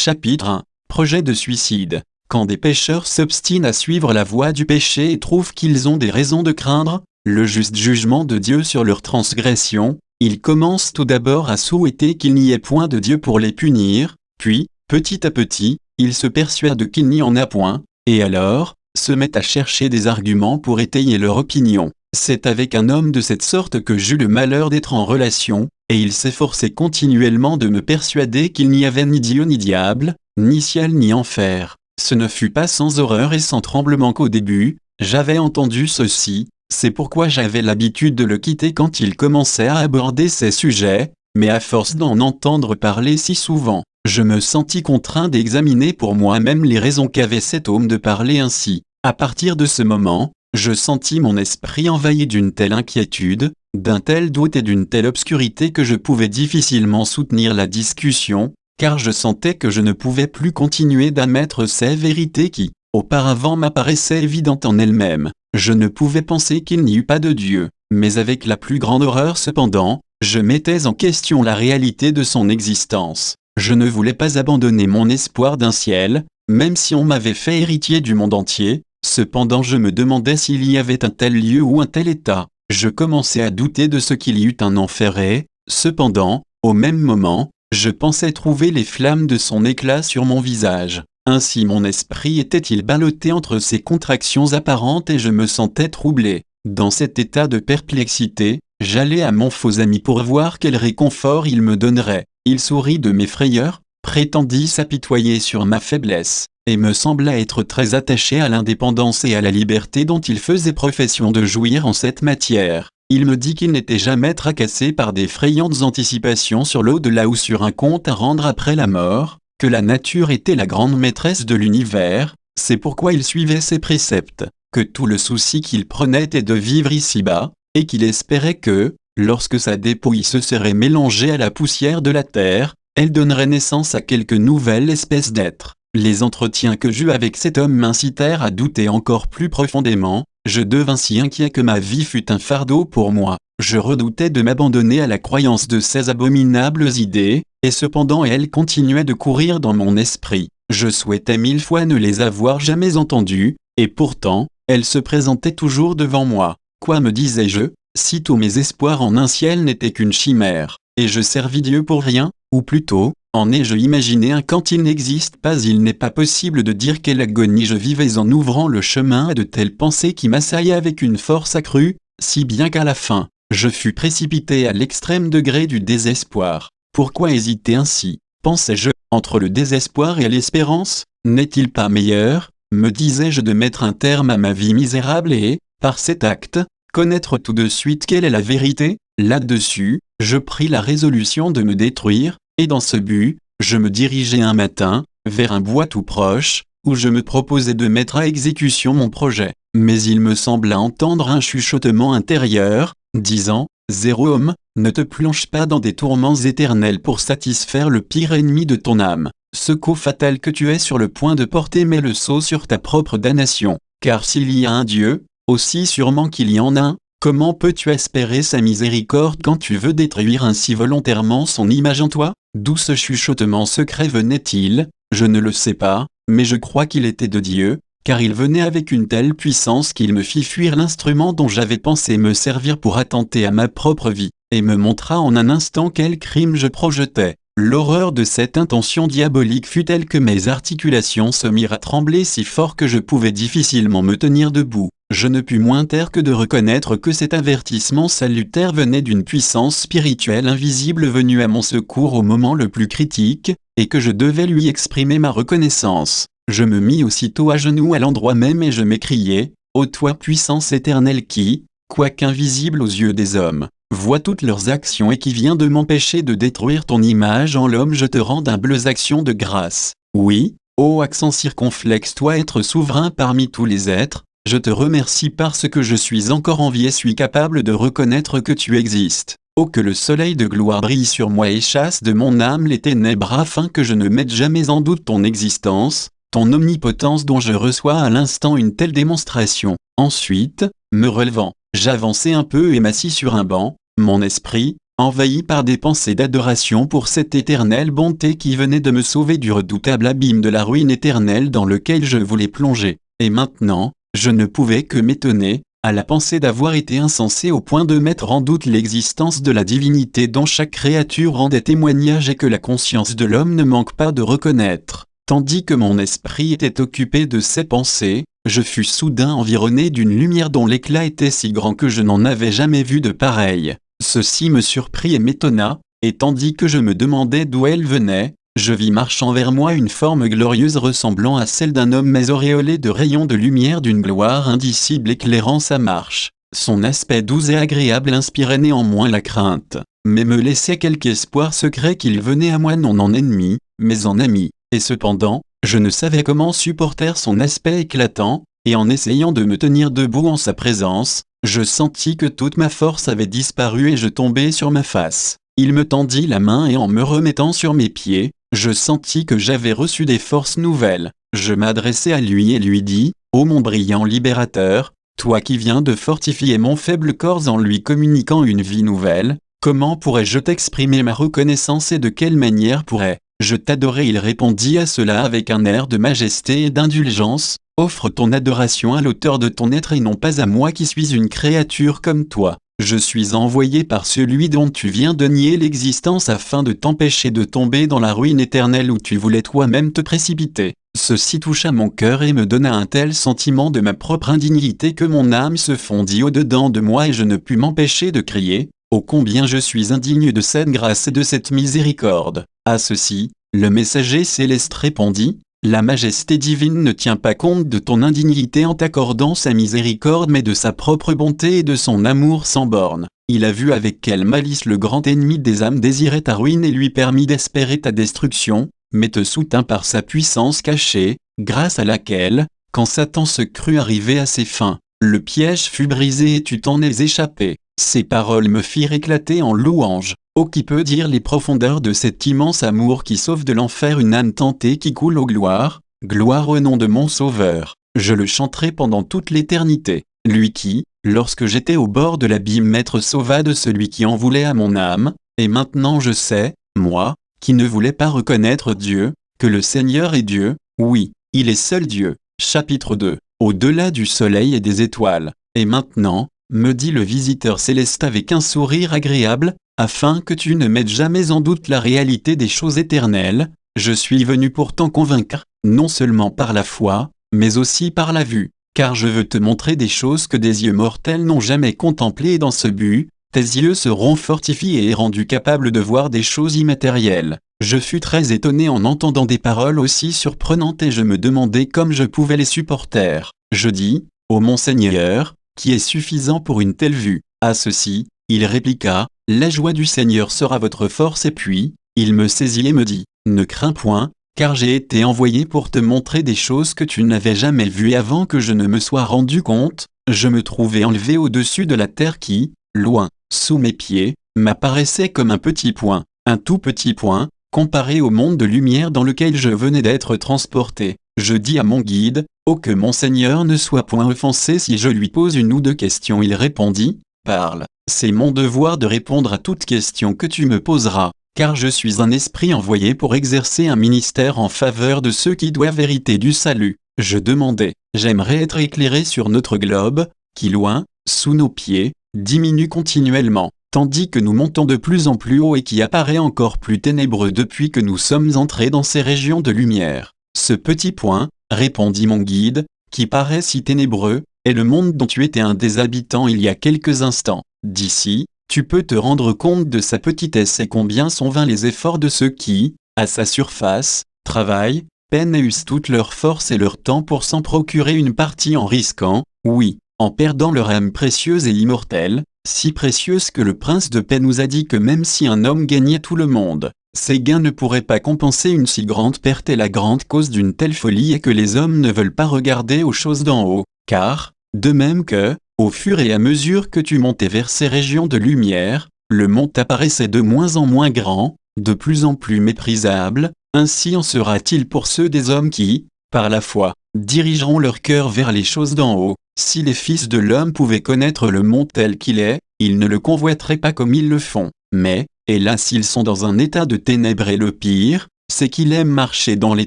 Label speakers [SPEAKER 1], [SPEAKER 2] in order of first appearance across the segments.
[SPEAKER 1] Chapitre 1. Projet de suicide. Quand des pécheurs s'obstinent à suivre la voie du péché et trouvent qu'ils ont des raisons de craindre le juste jugement de Dieu sur leur transgression, ils commencent tout d'abord à souhaiter qu'il n'y ait point de Dieu pour les punir, puis, petit à petit, ils se persuadent qu'il n'y en a point, et alors, se mettent à chercher des arguments pour étayer leur opinion. C'est avec un homme de cette sorte que j'eus le malheur d'être en relation, et il s'efforçait continuellement de me persuader qu'il n'y avait ni Dieu ni diable, ni ciel ni enfer. Ce ne fut pas sans horreur et sans tremblement qu'au début, j'avais entendu ceci, c'est pourquoi j'avais l'habitude de le quitter quand il commençait à aborder ces sujets, mais à force d'en entendre parler si souvent, je me sentis contraint d'examiner pour moi-même les raisons qu'avait cet homme de parler ainsi. À partir de ce moment, je sentis mon esprit envahi d'une telle inquiétude, d'un tel doute et d'une telle obscurité que je pouvais difficilement soutenir la discussion, car je sentais que je ne pouvais plus continuer d'admettre ces vérités qui, auparavant m'apparaissaient évidentes en elles-mêmes. Je ne pouvais penser qu'il n'y eût pas de Dieu, mais avec la plus grande horreur cependant, je mettais en question la réalité de son existence. Je ne voulais pas abandonner mon espoir d'un ciel, même si on m'avait fait héritier du monde entier, cependant je me demandais s'il y avait un tel lieu ou un tel état. Je commençais à douter de ce qu'il y eût un enfer et, cependant, au même moment, je pensais trouver les flammes de son éclat sur mon visage. Ainsi mon esprit était-il ballotté entre ces contractions apparentes et je me sentais troublé. Dans cet état de perplexité, j'allai à mon faux ami pour voir quel réconfort il me donnerait. Il sourit de mes frayeurs, prétendit s'apitoyer sur ma faiblesse, et me sembla être très attaché à l'indépendance et à la liberté dont il faisait profession de jouir en cette matière. Il me dit qu'il n'était jamais tracassé par d'effrayantes anticipations sur l'au-delà ou sur un compte à rendre après la mort, que la nature était la grande maîtresse de l'univers, c'est pourquoi il suivait ses préceptes, que tout le souci qu'il prenait était de vivre ici-bas, et qu'il espérait que, lorsque sa dépouille se serait mélangée à la poussière de la terre, elle donnerait naissance à quelque nouvelle espèce d'être. Les entretiens que j'eus avec cet homme m'incitèrent à douter encore plus profondément, je devins si inquiet que ma vie fut un fardeau pour moi. Je redoutais de m'abandonner à la croyance de ces abominables idées, et cependant elles continuaient de courir dans mon esprit. Je souhaitais 1000 fois ne les avoir jamais entendues, et pourtant, elles se présentaient toujours devant moi. Quoi me disais-je, si tous mes espoirs en un ciel n'étaient qu'une chimère, et je servis Dieu pour rien, ou plutôt, en ai-je imaginé un quand il n'existe pas? Il n'est pas possible de dire quelle agonie je vivais en ouvrant le chemin à de telles pensées qui m'assaillaient avec une force accrue, si bien qu'à la fin, je fus précipité à l'extrême degré du désespoir. Pourquoi hésiter ainsi, pensais-je, entre le désespoir et l'espérance? N'est-il pas meilleur, me disais-je, de mettre un terme à ma vie misérable et, par cet acte, connaître tout de suite quelle est la vérité? Là-dessus, je pris la résolution de me détruire, et dans ce but, je me dirigeai un matin, vers un bois tout proche, où je me proposais de mettre à exécution mon projet. Mais il me sembla entendre un chuchotement intérieur, disant « Zéro homme, ne te plonge pas dans des tourments éternels pour satisfaire le pire ennemi de ton âme. Ce coup fatal que tu es sur le point de porter met le sceau sur ta propre damnation. Car s'il y a un Dieu, aussi sûrement qu'il y en a un, comment peux-tu espérer sa miséricorde quand tu veux détruire ainsi volontairement son image en toi ?» D'où ce chuchotement secret venait-il? Je ne le sais pas, mais je crois qu'il était de Dieu, car il venait avec une telle puissance qu'il me fit fuir l'instrument dont j'avais pensé me servir pour attenter à ma propre vie, et me montra en un instant quel crime je projetais. L'horreur de cette intention diabolique fut telle que mes articulations se mirent à trembler si fort que je pouvais difficilement me tenir debout. Je ne pus moins taire que de reconnaître que cet avertissement salutaire venait d'une puissance spirituelle invisible venue à mon secours au moment le plus critique, et que je devais lui exprimer ma reconnaissance. Je me mis aussitôt à genoux à l'endroit même et je m'écriai « Ô toi puissance éternelle qui, quoiqu'invisible aux yeux des hommes, vois toutes leurs actions et qui viens de m'empêcher de détruire ton image en l'homme, je te rends d'humbles actions de grâce. Oui, ô accent circonflexe, toi être souverain parmi tous les êtres, je te remercie parce que je suis encore en vie et suis capable de reconnaître que tu existes. Oh que le soleil de gloire brille sur moi et chasse de mon âme les ténèbres afin que je ne mette jamais en doute ton existence, ton omnipotence dont je reçois à l'instant une telle démonstration. » Ensuite, me relevant, j'avançai un peu et m'assis sur un banc, mon esprit, envahi par des pensées d'adoration pour cette éternelle bonté qui venait de me sauver du redoutable abîme de la ruine éternelle dans lequel je voulais plonger. Et maintenant, je ne pouvais que m'étonner, à la pensée d'avoir été insensé au point de mettre en doute l'existence de la divinité dont chaque créature rendait témoignage et que la conscience de l'homme ne manque pas de reconnaître. Tandis que mon esprit était occupé de ces pensées, je fus soudain environné d'une lumière dont l'éclat était si grand que je n'en avais jamais vu de pareille. Ceci me surprit et m'étonna, et tandis que je me demandais d'où elle venait, je vis marchant vers moi une forme glorieuse ressemblant à celle d'un homme mais auréolé de rayons de lumière d'une gloire indicible éclairant sa marche. Son aspect doux et agréable inspirait néanmoins la crainte, mais me laissait quelque espoir secret qu'il venait à moi non en ennemi, mais en ami. Et cependant, je ne savais comment supporter son aspect éclatant, et en essayant de me tenir debout en sa présence, je sentis que toute ma force avait disparu et je tombai sur ma face. Il me tendit la main et en me remettant sur mes pieds, je sentis que j'avais reçu des forces nouvelles. Je m'adressai à lui et lui dis, « Ô mon brillant libérateur, toi qui viens de fortifier mon faible corps en lui communiquant une vie nouvelle, comment pourrais-je t'exprimer ma reconnaissance et de quelle manière pourrais-je t'adorer ?» Il répondit à cela avec un air de majesté et d'indulgence, « Offre ton adoration à l'auteur de ton être et non pas à moi qui suis une créature comme toi. Je suis envoyé par celui dont tu viens de nier l'existence afin de t'empêcher de tomber dans la ruine éternelle où tu voulais toi-même te précipiter. » Ceci toucha mon cœur et me donna un tel sentiment de ma propre indignité que mon âme se fondit au-dedans de moi et je ne pus m'empêcher de crier, « Oh combien je suis indigne de cette grâce et de cette miséricorde !» À ceci, le messager céleste répondit, « La majesté divine ne tient pas compte de ton indignité en t'accordant sa miséricorde mais de sa propre bonté et de son amour sans borne. Il a vu avec quelle malice le grand ennemi des âmes désirait ta ruine et lui permit d'espérer ta destruction, mais te soutint par sa puissance cachée, grâce à laquelle, quand Satan se crut arrivé à ses fins, le piège fut brisé et tu t'en es échappé. » Ces paroles me firent éclater en louange. Oh, qui peut dire les profondeurs de cet immense amour qui sauve de l'enfer une âme tentée qui coule aux gloires, gloire au nom de mon Sauveur. Je le chanterai pendant toute l'éternité. Lui qui, lorsque j'étais au bord de l'abîme m'être sauva de celui qui en voulait à mon âme, et maintenant je sais, moi, qui ne voulais pas reconnaître Dieu, que le Seigneur est Dieu, oui, il est seul Dieu. Chapitre 2. Au-delà du soleil et des étoiles. Et maintenant, me dit le visiteur céleste avec un sourire agréable, afin que tu ne mettes jamais en doute la réalité des choses éternelles, je suis venu pour t'en convaincre, non seulement par la foi, mais aussi par la vue, car je veux te montrer des choses que des yeux mortels n'ont jamais contemplées et dans ce but, tes yeux seront fortifiés et rendus capables de voir des choses immatérielles. Je fus très étonné en entendant des paroles aussi surprenantes et je me demandais comme je pouvais les supporter. Je dis, « Ô mon Seigneur, qui est suffisant pour une telle vue ?» À ceci, il répliqua, « La joie du Seigneur sera votre force » et puis, il me saisit et me dit, « Ne crains point, car j'ai été envoyé pour te montrer des choses que tu n'avais jamais vues et avant que je ne me sois rendu compte, je me trouvais enlevé au-dessus de la terre qui, loin, sous mes pieds, m'apparaissait comme un petit point, un tout petit point, comparé au monde de lumière dans lequel je venais d'être transporté. Je dis à mon guide, « Oh que mon Seigneur ne soit point offensé si je lui pose une ou deux questions. » Il répondit, « Parle, c'est mon devoir de répondre à toute question que tu me poseras, car je suis un esprit envoyé pour exercer un ministère en faveur de ceux qui doivent hériter du salut. » Je demandai, « J'aimerais être éclairé sur notre globe, qui loin, sous nos pieds, diminue continuellement, tandis que nous montons de plus en plus haut et qui apparaît encore plus ténébreux depuis que nous sommes entrés dans ces régions de lumière. Ce petit point, répondit mon guide, qui paraît si ténébreux, est le monde dont tu étais un des habitants il y a quelques instants. D'ici, tu peux te rendre compte de sa petitesse et combien sont vains les efforts de ceux qui, à sa surface, travaillent, peinent et usent toute leur force et leur temps pour s'en procurer une partie en risquant, oui, en perdant leur âme précieuse et immortelle, si précieuse que le prince de paix nous a dit que même si un homme gagnait tout le monde, ses gains ne pourraient pas compenser une si grande perte et la grande cause d'une telle folie est que les hommes ne veulent pas regarder aux choses d'en haut, car, de même que, au fur et à mesure que tu montais vers ces régions de lumière, le monde apparaissait de moins en moins grand, de plus en plus méprisable, ainsi en sera-t-il pour ceux des hommes qui, par la foi, dirigeront leur cœur vers les choses d'en haut. Si les fils de l'homme pouvaient connaître le monde tel qu'il est, ils ne le convoiteraient pas comme ils le font. Mais, hélas ils sont dans un état de ténèbres et le pire, c'est qu'ils aiment marcher dans les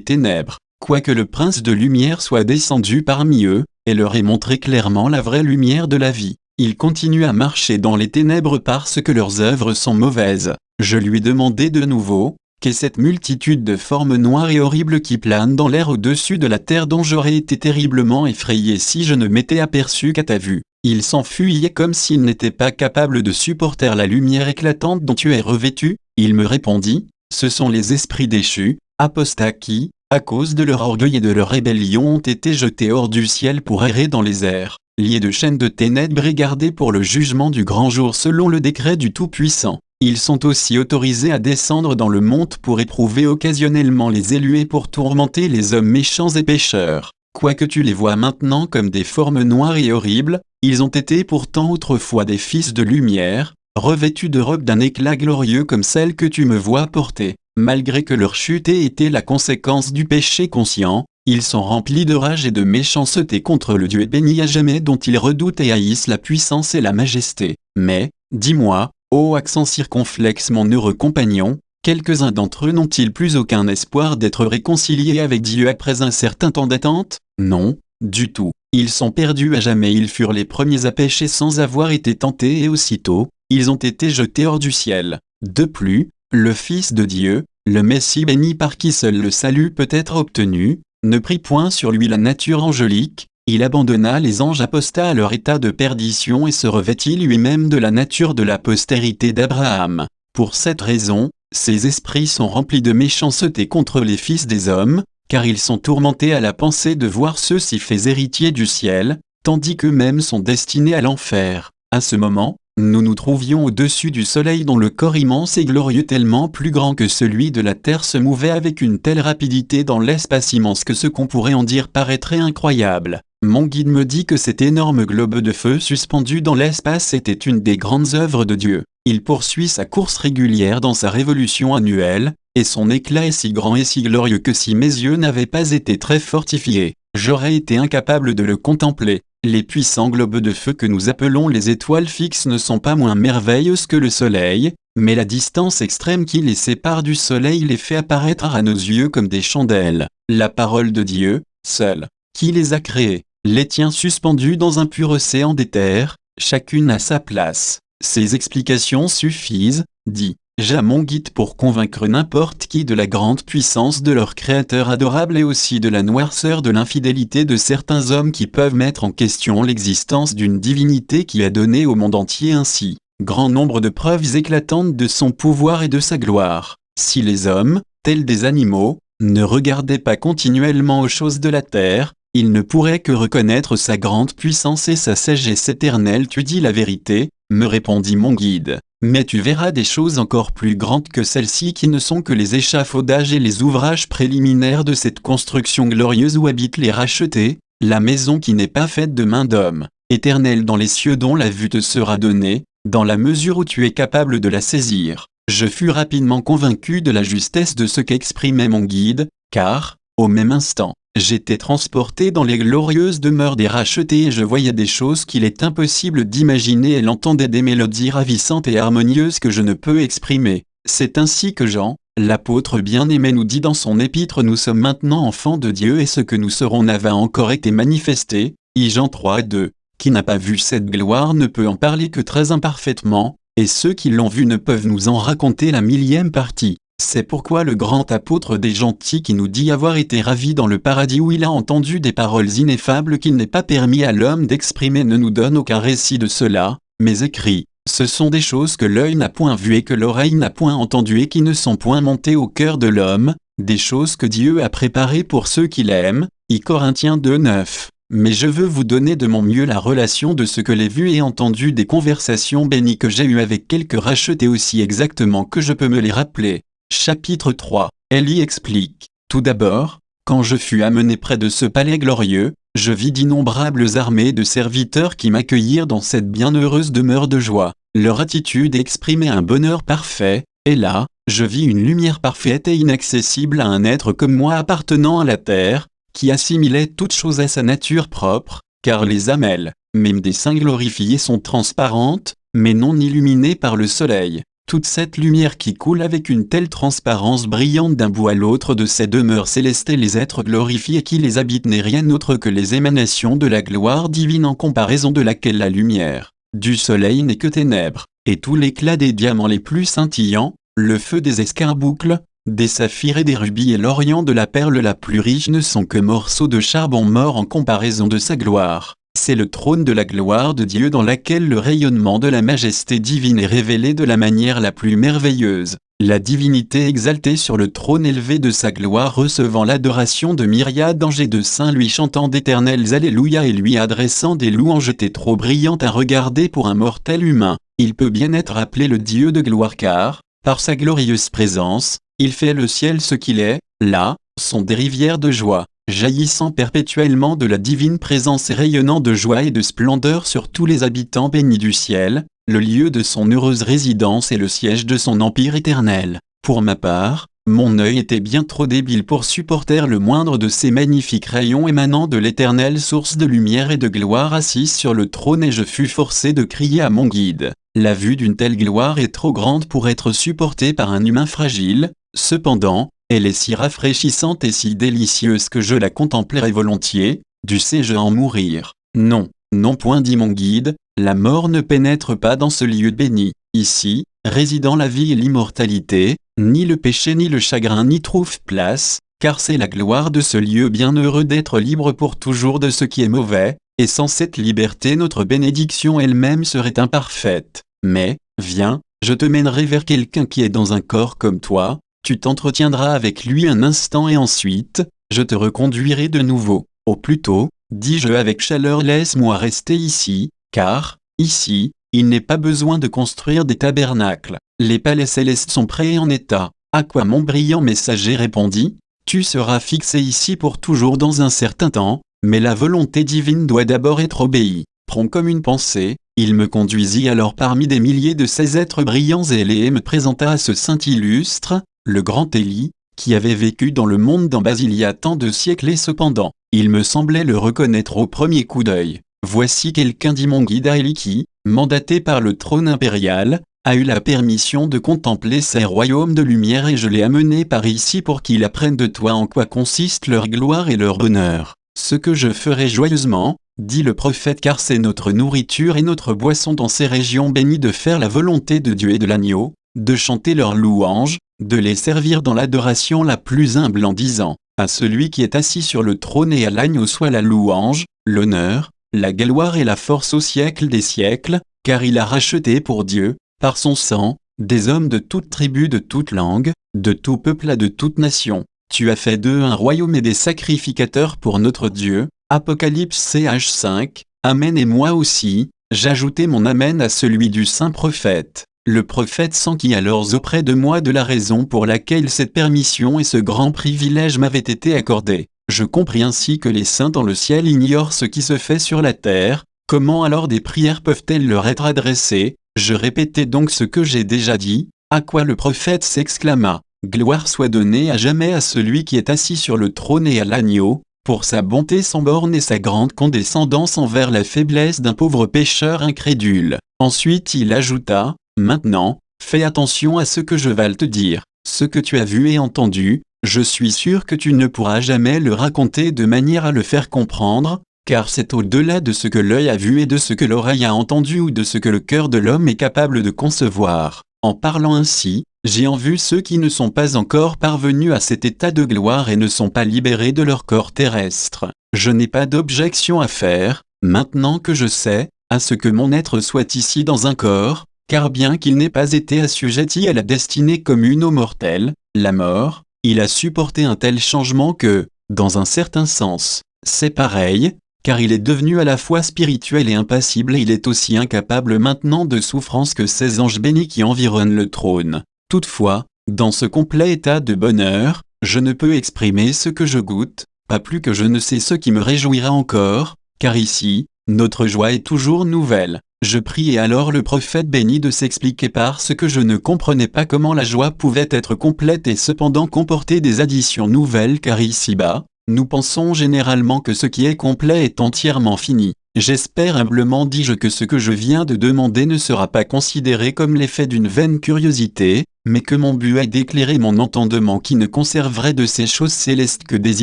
[SPEAKER 1] ténèbres, quoique le prince de lumière soit descendu parmi eux, et leur ait montré clairement la vraie lumière de la vie. Ils continuent à marcher dans les ténèbres parce que leurs œuvres sont mauvaises. Je lui demandai de nouveau, qu'est cette multitude de formes noires et horribles qui planent dans l'air au-dessus de la terre dont j'aurais été terriblement effrayé si je ne m'étais aperçu qu'à ta vue. Il s'enfuyait comme s'il n'était pas capable de supporter la lumière éclatante dont tu es revêtu. Il me répondit, ce sont les esprits déchus, apostats qui, à cause de leur orgueil et de leur rébellion ont été jetés hors du ciel pour errer dans les airs, liés de chaînes de ténèbres et gardés pour le jugement du grand jour selon le décret du Tout-Puissant. Ils sont aussi autorisés à descendre dans le monde pour éprouver occasionnellement les élus et pour tourmenter les hommes méchants et pécheurs. Quoique tu les vois maintenant comme des formes noires et horribles, ils ont été pourtant autrefois des fils de lumière, revêtus de robes d'un éclat glorieux comme celle que tu me vois porter. Malgré que leur chute ait été la conséquence du péché conscient, ils sont remplis de rage et de méchanceté contre le Dieu béni à jamais dont ils redoutent et haïssent la puissance et la majesté. Mais, dis-moi, ô accent circonflexe mon heureux compagnon, quelques-uns d'entre eux n'ont-ils plus aucun espoir d'être réconciliés avec Dieu après un certain temps d'attente? Non, du tout. Ils sont perdus à jamais. Ils furent les premiers à pécher sans avoir été tentés et aussitôt, ils ont été jetés hors du ciel. De plus, le Fils de Dieu, le Messie béni par qui seul le salut peut être obtenu, ne prit point sur lui la nature angélique, il abandonna les anges apostats à leur état de perdition et se revêtit lui-même de la nature de la postérité d'Abraham. Pour cette raison, ces esprits sont remplis de méchanceté contre les fils des hommes, car ils sont tourmentés à la pensée de voir ceux-ci faits héritiers du ciel, tandis qu'eux-mêmes sont destinés à l'enfer. À ce moment, nous nous trouvions au-dessus du soleil dont le corps immense et glorieux tellement plus grand que celui de la terre se mouvait avec une telle rapidité dans l'espace immense que ce qu'on pourrait en dire paraîtrait incroyable. Mon guide me dit que cet énorme globe de feu suspendu dans l'espace était une des grandes œuvres de Dieu. Il poursuit sa course régulière dans sa révolution annuelle, et son éclat est si grand et si glorieux que si mes yeux n'avaient pas été très fortifiés, j'aurais été incapable de le contempler. Les puissants globes de feu que nous appelons les étoiles fixes ne sont pas moins merveilleuses que le soleil, mais la distance extrême qui les sépare du soleil les fait apparaître à nos yeux comme des chandelles. La parole de Dieu, seule, qui les a créées, les tient suspendues dans un pur océan d'éther, chacune à sa place. Ces explications suffisent, dit Jah mon guide, pour convaincre n'importe qui de la grande puissance de leur Créateur adorable et aussi de la noirceur de l'infidélité de certains hommes qui peuvent mettre en question l'existence d'une divinité qui a donné au monde entier ainsi grand nombre de preuves éclatantes de son pouvoir et de sa gloire. Si les hommes, tels des animaux, ne regardaient pas continuellement aux choses de la terre, ils ne pourraient que reconnaître sa grande puissance et sa sagesse éternelle. Tu dis la vérité, me répondit mon guide. Mais tu verras des choses encore plus grandes que celles-ci qui ne sont que les échafaudages et les ouvrages préliminaires de cette construction glorieuse où habitent les rachetés, la maison qui n'est pas faite de main d'homme, éternelle dans les cieux dont la vue te sera donnée, dans la mesure où tu es capable de la saisir. Je fus rapidement convaincu de la justesse de ce qu'exprimait mon guide, car, au même instant, j'étais transporté dans les glorieuses demeures des rachetés et je voyais des choses qu'il est impossible d'imaginer et l'entendais des mélodies ravissantes et harmonieuses que je ne peux exprimer. C'est ainsi que Jean, l'apôtre bien-aimé, nous dit dans son épître: nous sommes maintenant enfants de Dieu et ce que nous serons n'a encore été manifesté. Jean 3:2. Qui n'a pas vu cette gloire ne peut en parler que très imparfaitement, et ceux qui l'ont vue ne peuvent nous en raconter la millième partie. C'est pourquoi le grand apôtre des gentils qui nous dit avoir été ravi dans le paradis où il a entendu des paroles ineffables qu'il n'est pas permis à l'homme d'exprimer ne nous donne aucun récit de cela, mais écrit: ce sont des choses que l'œil n'a point vues et que l'oreille n'a point entendues et qui ne sont point montées au cœur de l'homme, des choses que Dieu a préparées pour ceux qui l'aiment. Corinthiens 2:9. Mais je veux vous donner de mon mieux la relation de ce que j'ai vu et entendu des conversations bénies que j'ai eues avec quelques rachetés aussi exactement que je peux me les rappeler. Chapitre 3. Elle y explique. Tout d'abord, quand je fus amené près de ce palais glorieux, je vis d'innombrables armées de serviteurs qui m'accueillirent dans cette bienheureuse demeure de joie. Leur attitude exprimait un bonheur parfait, et là, je vis une lumière parfaite et inaccessible à un être comme moi appartenant à la terre, qui assimilait toutes choses à sa nature propre, car les âmes, même des saints glorifiés, sont transparentes, mais non illuminées par le soleil. Toute cette lumière qui coule avec une telle transparence brillante d'un bout à l'autre de ces demeures célestes et les êtres glorifiés qui les habitent n'est rien autre que les émanations de la gloire divine en comparaison de laquelle la lumière du soleil n'est que ténèbres, et tout l'éclat des diamants les plus scintillants, le feu des escarboucles, des saphirs et des rubis et l'orient de la perle la plus riche ne sont que morceaux de charbon mort en comparaison de sa gloire. C'est le trône de la gloire de Dieu dans laquelle le rayonnement de la majesté divine est révélé de la manière la plus merveilleuse. La divinité exaltée sur le trône élevé de sa gloire recevant l'adoration de myriades d'anges et de saints lui chantant d'éternels alléluia et lui adressant des louanges était trop brillante à regarder pour un mortel humain. Il peut bien être appelé le Dieu de gloire car, par sa glorieuse présence, il fait le ciel ce qu'il est, là, sont des rivières de joie, jaillissant perpétuellement de la divine présence et rayonnant de joie et de splendeur sur tous les habitants bénis du ciel, le lieu de son heureuse résidence et le siège de son empire éternel. Pour ma part, mon œil était bien trop débile pour supporter le moindre de ces magnifiques rayons émanant de l'éternelle source de lumière et de gloire assise sur le trône et je fus forcé de crier à mon guide. La vue d'une telle gloire est trop grande pour être supportée par un humain fragile, cependant, elle est si rafraîchissante et si délicieuse que je la contemplerai volontiers, dussé-je en mourir. Non, non point dit mon guide, la mort ne pénètre pas dans ce lieu béni. Ici, résidant la vie et l'immortalité, ni le péché ni le chagrin n'y trouvent place, car c'est la gloire de ce lieu bienheureux d'être libre pour toujours de ce qui est mauvais, et sans cette liberté notre bénédiction elle-même serait imparfaite. Mais, viens, je te mènerai vers quelqu'un qui est dans un corps comme toi, tu t'entretiendras avec lui un instant et ensuite, je te reconduirai de nouveau. Au plus tôt, dis-je avec chaleur laisse-moi rester ici, car, ici, il n'est pas besoin de construire des tabernacles. Les palais célestes sont prêts et en état. À quoi mon brillant messager répondit, tu seras fixé ici pour toujours dans un certain temps, mais la volonté divine doit d'abord être obéie. Prompt comme une pensée, il me conduisit alors parmi des milliers de ces êtres brillants ailés et me présenta à ce saint illustre, le grand Élie, qui avait vécu dans le monde d'en bas il y a tant de siècles et cependant, il me semblait le reconnaître au premier coup d'œil. Voici quelqu'un dit mon guide à Élie qui, mandaté par le trône impérial, a eu la permission de contempler ces royaumes de lumière et je l'ai amené par ici pour qu'il apprenne de toi en quoi consiste leur gloire et leur bonheur. Ce que je ferai joyeusement, dit le prophète car c'est notre nourriture et notre boisson dans ces régions bénies de faire la volonté de Dieu et de l'agneau, de chanter leurs louanges, de les servir dans l'adoration la plus humble en disant, à celui qui est assis sur le trône et à l'agneau soit la louange, l'honneur, la gloire et la force au siècle des siècles, car il a racheté pour Dieu, par son sang, des hommes de toute tribu, de toute langue, de tout peuple et de toute nation. Tu as fait d'eux un royaume et des sacrificateurs pour notre Dieu. Apocalypse ch 5, Amen et moi aussi, j'ajoutai mon Amen à celui du saint prophète. Le prophète s'enquit alors auprès de moi de la raison pour laquelle cette permission et ce grand privilège m'avaient été accordés. Je compris ainsi que les saints dans le ciel ignorent ce qui se fait sur la terre, comment alors des prières peuvent-elles leur être adressées? Je répétai donc ce que j'ai déjà dit, à quoi le prophète s'exclama. Gloire soit donnée à jamais à celui qui est assis sur le trône et à l'agneau, pour sa bonté sans borne et sa grande condescendance envers la faiblesse d'un pauvre pécheur incrédule. Ensuite il ajouta, maintenant, fais attention à ce que je vais te dire. Ce que tu as vu et entendu, je suis sûr que tu ne pourras jamais le raconter de manière à le faire comprendre, car c'est au-delà de ce que l'œil a vu et de ce que l'oreille a entendu ou de ce que le cœur de l'homme est capable de concevoir. En parlant ainsi, j'ai en vue ceux qui ne sont pas encore parvenus à cet état de gloire et ne sont pas libérés de leur corps terrestre. Je n'ai pas d'objection à faire, maintenant que je sais, à ce que mon être soit ici dans un corps, car bien qu'il n'ait pas été assujetti à la destinée commune aux mortels, la mort, il a supporté un tel changement que, dans un certain sens, c'est pareil, car il est devenu à la fois spirituel et impassible et il est aussi incapable maintenant de souffrance que ces anges bénis qui environnent le trône. Toutefois, dans ce complet état de bonheur, je ne peux exprimer ce que je goûte, pas plus que je ne sais ce qui me réjouira encore, car ici, notre joie est toujours nouvelle. Je priai alors le prophète béni de s'expliquer parce que je ne comprenais pas comment la joie pouvait être complète et cependant comporter des additions nouvelles car ici-bas, nous pensons généralement que ce qui est complet est entièrement fini. J'espère humblement, dis-je, que ce que je viens de demander ne sera pas considéré comme l'effet d'une vaine curiosité, mais que mon but est d'éclairer mon entendement qui ne conserverait de ces choses célestes que des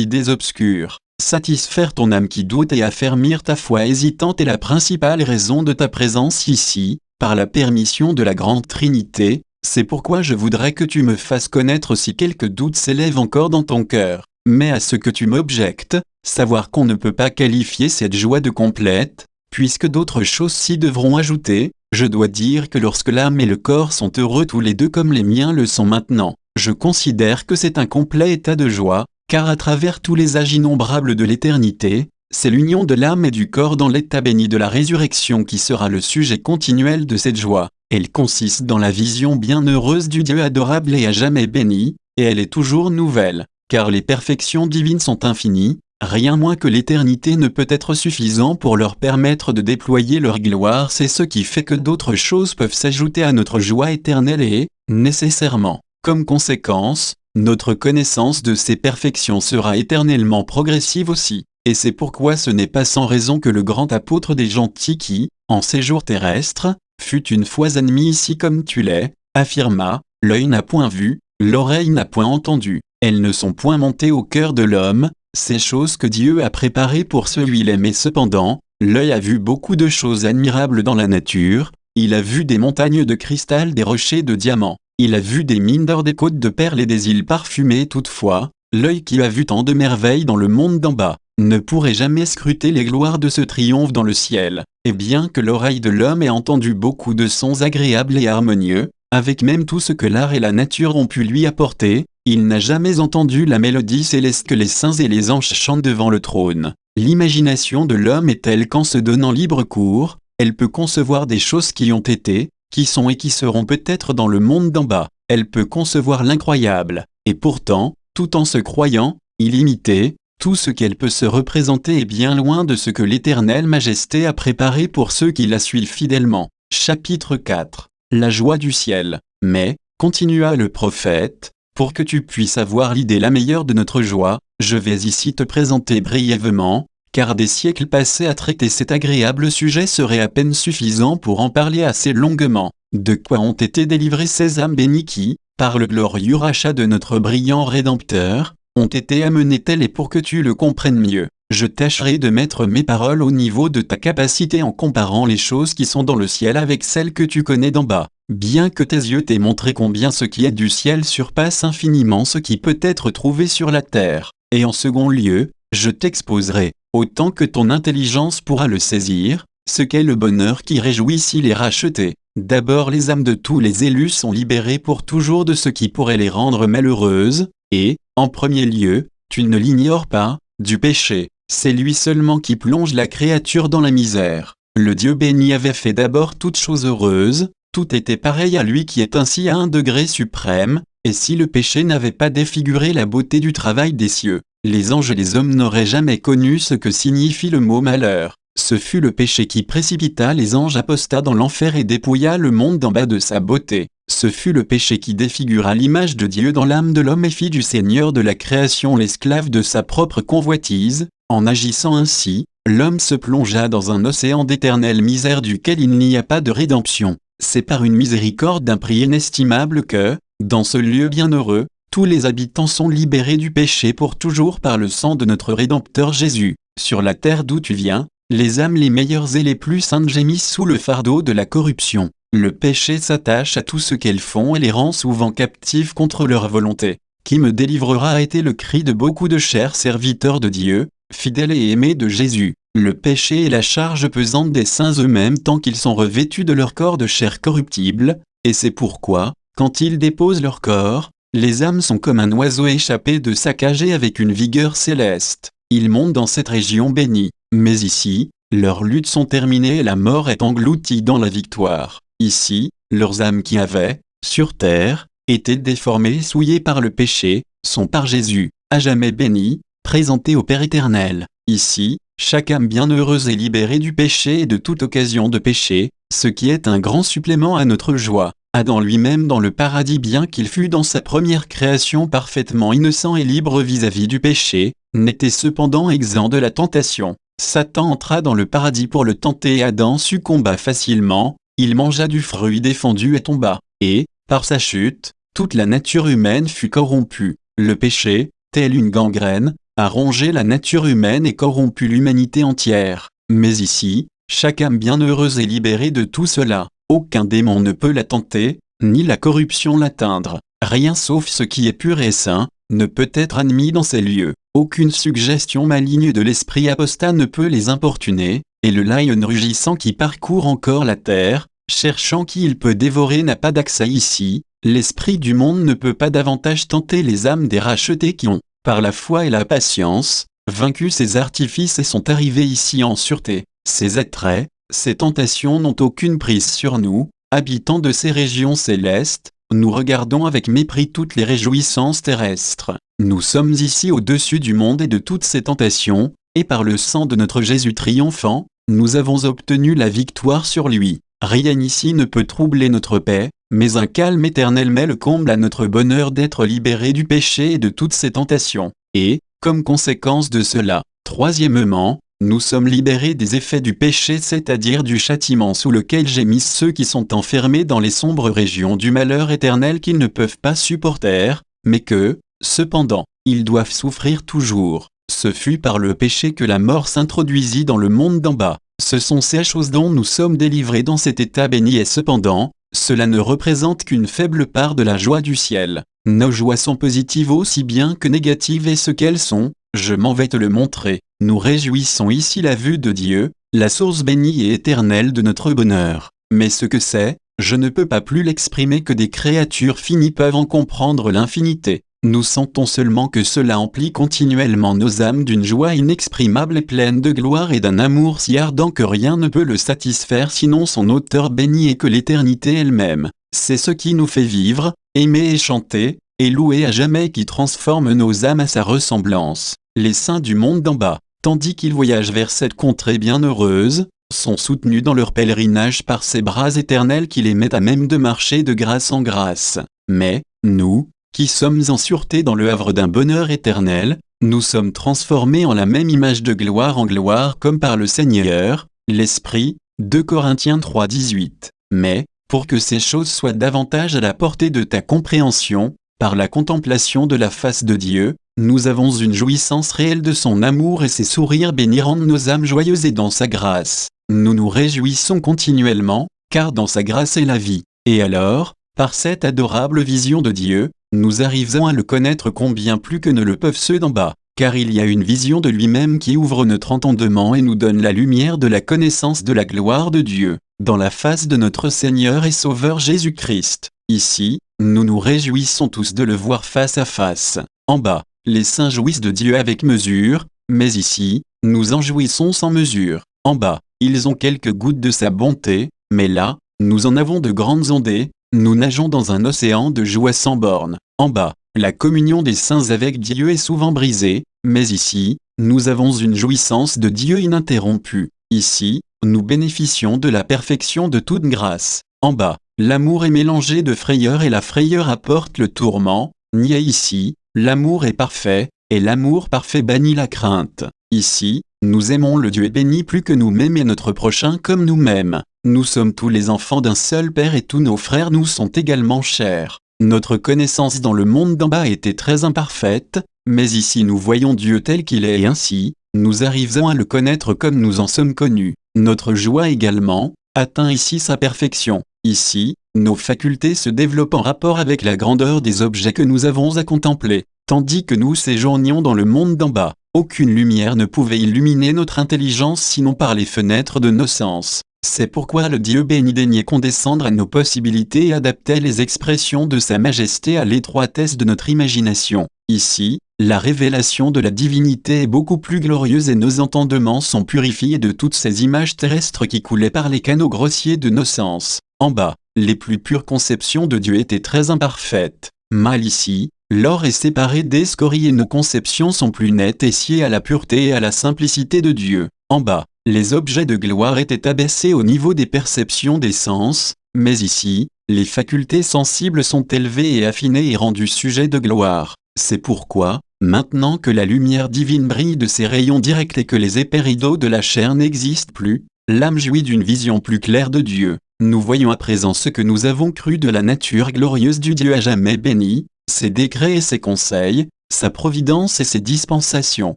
[SPEAKER 1] idées obscures. Satisfaire ton âme qui doute et affermir ta foi hésitante est la principale raison de ta présence ici, par la permission de la grande Trinité. C'est pourquoi je voudrais que tu me fasses connaître si quelque doute s'élève encore dans ton cœur. Mais à ce que tu m'objectes, savoir qu'on ne peut pas qualifier cette joie de complète, puisque d'autres choses s'y devront ajouter, je dois dire que lorsque l'âme et le corps sont heureux tous les deux comme les miens le sont maintenant, je considère que c'est un complet état de joie, car à travers tous les âges innombrables de l'éternité, c'est l'union de l'âme et du corps dans l'état béni de la résurrection qui sera le sujet continuel de cette joie. Elle consiste dans la vision bienheureuse du Dieu adorable et à jamais béni, et elle est toujours nouvelle, car les perfections divines sont infinies, rien moins que l'éternité ne peut être suffisant pour leur permettre de déployer leur gloire. C'est ce qui fait que d'autres choses peuvent s'ajouter à notre joie éternelle et, nécessairement, comme conséquence, notre connaissance de ces perfections sera éternellement progressive aussi. Et c'est pourquoi ce n'est pas sans raison que le grand apôtre des gentils qui, en séjour terrestre, fut une fois admis ici comme tu l'es, affirma, « L'œil n'a point vu, l'oreille n'a point entendu, elles ne sont point montées au cœur de l'homme, ces choses que Dieu a préparées pour celui-là. Mais cependant, l'œil a vu beaucoup de choses admirables dans la nature, il a vu des montagnes de cristal, des rochers de diamants, il a vu des mines d'or, des côtes de perles et des îles parfumées. Toutefois, l'œil qui a vu tant de merveilles dans le monde d'en bas, ne pourrait jamais scruter les gloires de ce triomphe dans le ciel, et bien que l'oreille de l'homme ait entendu beaucoup de sons agréables et harmonieux, avec même tout ce que l'art et la nature ont pu lui apporter, il n'a jamais entendu la mélodie céleste que les saints et les anges chantent devant le trône. L'imagination de l'homme est telle qu'en se donnant libre cours, elle peut concevoir des choses qui ont été, qui sont et qui seront peut-être dans le monde d'en bas. Elle peut concevoir l'incroyable, et pourtant, tout en se croyant illimitée, tout ce qu'elle peut se représenter est bien loin de ce que l'Éternelle Majesté a préparé pour ceux qui la suivent fidèlement. Chapitre 4. La joie du ciel. Mais, continua le prophète, pour que tu puisses avoir l'idée la meilleure de notre joie, je vais ici te présenter brièvement, car des siècles passés à traiter cet agréable sujet serait à peine suffisant pour en parler assez longuement. De quoi ont été délivrées ces âmes bénies qui, par le glorieux rachat de notre brillant Rédempteur, ont été amenées telles, et pour que tu le comprennes mieux, je tâcherai de mettre mes paroles au niveau de ta capacité en comparant les choses qui sont dans le ciel avec celles que tu connais d'en bas. Bien que tes yeux t'aient montré combien ce qui est du ciel surpasse infiniment ce qui peut être trouvé sur la terre, et en second lieu, je t'exposerai, autant que ton intelligence pourra le saisir, ce qu'est le bonheur qui réjouit s'il est racheté. D'abord, les âmes de tous les élus sont libérées pour toujours de ce qui pourrait les rendre malheureuses, et, en premier lieu, tu ne l'ignores pas, du péché. C'est lui seulement qui plonge la créature dans la misère. Le Dieu béni avait fait d'abord toutes choses heureuses, tout était pareil à lui qui est ainsi à un degré suprême, et si le péché n'avait pas défiguré la beauté du travail des cieux, les anges et les hommes n'auraient jamais connu ce que signifie le mot malheur. Ce fut le péché qui précipita les anges apostats dans l'enfer et dépouilla le monde d'en bas de sa beauté. Ce fut le péché qui défigura l'image de Dieu dans l'âme de l'homme et fit du Seigneur de la création l'esclave de sa propre convoitise. En agissant ainsi, l'homme se plongea dans un océan d'éternelle misère duquel il n'y a pas de rédemption. C'est par une miséricorde d'un prix inestimable que, dans ce lieu bienheureux, tous les habitants sont libérés du péché pour toujours par le sang de notre Rédempteur Jésus. Sur la terre d'où tu viens, les âmes les meilleures et les plus saintes gémissent sous le fardeau de la corruption. Le péché s'attache à tout ce qu'elles font et les rend souvent captives contre leur volonté. Qui me délivrera a été le cri de beaucoup de chers serviteurs de Dieu, fidèles et aimés de Jésus. Le péché est la charge pesante des saints eux-mêmes tant qu'ils sont revêtus de leur corps de chair corruptible, et c'est pourquoi, quand ils déposent leur corps, les âmes sont comme un oiseau échappé de sa cage et avec une vigueur céleste. Ils montent dans cette région bénie, mais ici, leurs luttes sont terminées et la mort est engloutie dans la victoire. Ici, leurs âmes qui avaient, sur terre, été déformées et souillées par le péché, sont par Jésus, à jamais bénies, présentées au Père éternel. Ici, chaque âme bienheureuse est libérée du péché et de toute occasion de péché, ce qui est un grand supplément à notre joie. Adam lui-même dans le paradis, bien qu'il fût dans sa première création parfaitement innocent et libre vis-à-vis du péché, n'était cependant exempt de la tentation. Satan entra dans le paradis pour le tenter et Adam succomba facilement, il mangea du fruit défendu et tomba, et, par sa chute, toute la nature humaine fut corrompue. Le péché, tel une gangrène, a rongé la nature humaine et corrompu l'humanité entière. Mais ici, chaque âme bienheureuse est libérée de tout cela. Aucun démon ne peut la tenter, ni la corruption l'atteindre. Rien sauf ce qui est pur et saint, ne peut être admis dans ces lieux. Aucune suggestion maligne de l'esprit apostat ne peut les importuner, et le lion rugissant qui parcourt encore la terre, cherchant qui il peut dévorer n'a pas d'accès ici. L'esprit du monde ne peut pas davantage tenter les âmes des rachetés qui ont, par la foi et la patience, vaincu ces artifices et sont arrivés ici en sûreté. Ces attraits, ces tentations n'ont aucune prise sur nous, habitants de ces régions célestes. Nous regardons avec mépris toutes les réjouissances terrestres. Nous sommes ici au-dessus du monde et de toutes ses tentations, et par le sang de notre Jésus triomphant, nous avons obtenu la victoire sur lui. Rien ici ne peut troubler notre paix, mais un calme éternel met le comble à notre bonheur d'être libérés du péché et de toutes ses tentations. Et, comme conséquence de cela, troisièmement, nous sommes libérés des effets du péché, c'est-à-dire du châtiment sous lequel gémissent ceux qui sont enfermés dans les sombres régions du malheur éternel qu'ils ne peuvent pas supporter, mais que, cependant, ils doivent souffrir toujours. Ce fut par le péché que la mort s'introduisit dans le monde d'en bas. Ce sont ces choses dont nous sommes délivrés dans cet état béni et cependant, cela ne représente qu'une faible part de la joie du ciel. Nos joies sont positives aussi bien que négatives et ce qu'elles sont, je m'en vais te le montrer. Nous réjouissons ici la vue de Dieu, la source bénie et éternelle de notre bonheur. Mais ce que c'est, je ne peux pas plus l'exprimer que des créatures finies peuvent en comprendre l'infinité. Nous sentons seulement que cela emplit continuellement nos âmes d'une joie inexprimable et pleine de gloire et d'un amour si ardent que rien ne peut le satisfaire sinon son auteur béni et que l'éternité elle-même. C'est ce qui nous fait vivre, aimer et chanter, et louer à jamais qui transforme nos âmes à sa ressemblance. Les saints du monde d'en bas, tandis qu'ils voyagent vers cette contrée bienheureuse, sont soutenus dans leur pèlerinage par ces bras éternels qui les mettent à même de marcher de grâce en grâce. Mais, nous, qui sommes en sûreté dans le havre d'un bonheur éternel, nous sommes transformés en la même image de gloire en gloire comme par le Seigneur, l'Esprit, 2 Corinthiens 3,18. Mais, pour que ces choses soient davantage à la portée de ta compréhension, par la contemplation de la face de Dieu, nous avons une jouissance réelle de son amour et ses sourires bénis rendent nos âmes joyeuses et dans sa grâce. Nous nous réjouissons continuellement, car dans sa grâce est la vie. Et alors, par cette adorable vision de Dieu, nous arrivons à le connaître combien plus que ne le peuvent ceux d'en bas, car il y a une vision de lui-même qui ouvre notre entendement et nous donne la lumière de la connaissance de la gloire de Dieu, dans la face de notre Seigneur et Sauveur Jésus-Christ. Ici, nous nous réjouissons tous de le voir face à face. En bas, les saints jouissent de Dieu avec mesure, mais ici, nous en jouissons sans mesure. En bas, ils ont quelques gouttes de sa bonté, mais là, nous en avons de grandes ondées, nous nageons dans un océan de joie sans bornes. En bas, la communion des saints avec Dieu est souvent brisée, mais ici, nous avons une jouissance de Dieu ininterrompue. Ici, nous bénéficions de la perfection de toute grâce. En bas, l'amour est mélangé de frayeur et la frayeur apporte le tourment. Ni ici, l'amour est parfait, et l'amour parfait bannit la crainte. Ici, nous aimons le Dieu béni plus que nous-mêmes et notre prochain comme nous-mêmes. Nous sommes tous les enfants d'un seul Père et tous nos frères nous sont également chers. Notre connaissance dans le monde d'en bas était très imparfaite, mais ici nous voyons Dieu tel qu'il est et ainsi, nous arrivons à le connaître comme nous en sommes connus. Notre joie également, atteint ici sa perfection. Ici, nos facultés se développent en rapport avec la grandeur des objets que nous avons à contempler. Tandis que nous séjournions dans le monde d'en bas, aucune lumière ne pouvait illuminer notre intelligence sinon par les fenêtres de nos sens. C'est pourquoi le Dieu béni daignait condescendre à nos possibilités et adaptait les expressions de sa majesté à l'étroitesse de notre imagination. Ici, la révélation de la divinité est beaucoup plus glorieuse et nos entendements sont purifiés de toutes ces images terrestres qui coulaient par les canaux grossiers de nos sens. En bas, les plus pures conceptions de Dieu étaient très imparfaites. Mal ici, l'or est séparé des scories et nos conceptions sont plus nettes et sciées à la pureté et à la simplicité de Dieu. En bas, les objets de gloire étaient abaissés au niveau des perceptions des sens, mais ici, les facultés sensibles sont élevées et affinées et rendues sujets de gloire. C'est pourquoi, Maintenant que la lumière divine brille de ses rayons directs et que les épais rideaux de la chair n'existent plus, l'âme jouit d'une vision plus claire de Dieu. Nous voyons à présent ce que nous avons cru de la nature glorieuse du Dieu à jamais béni, ses décrets et ses conseils, sa providence et ses dispensations.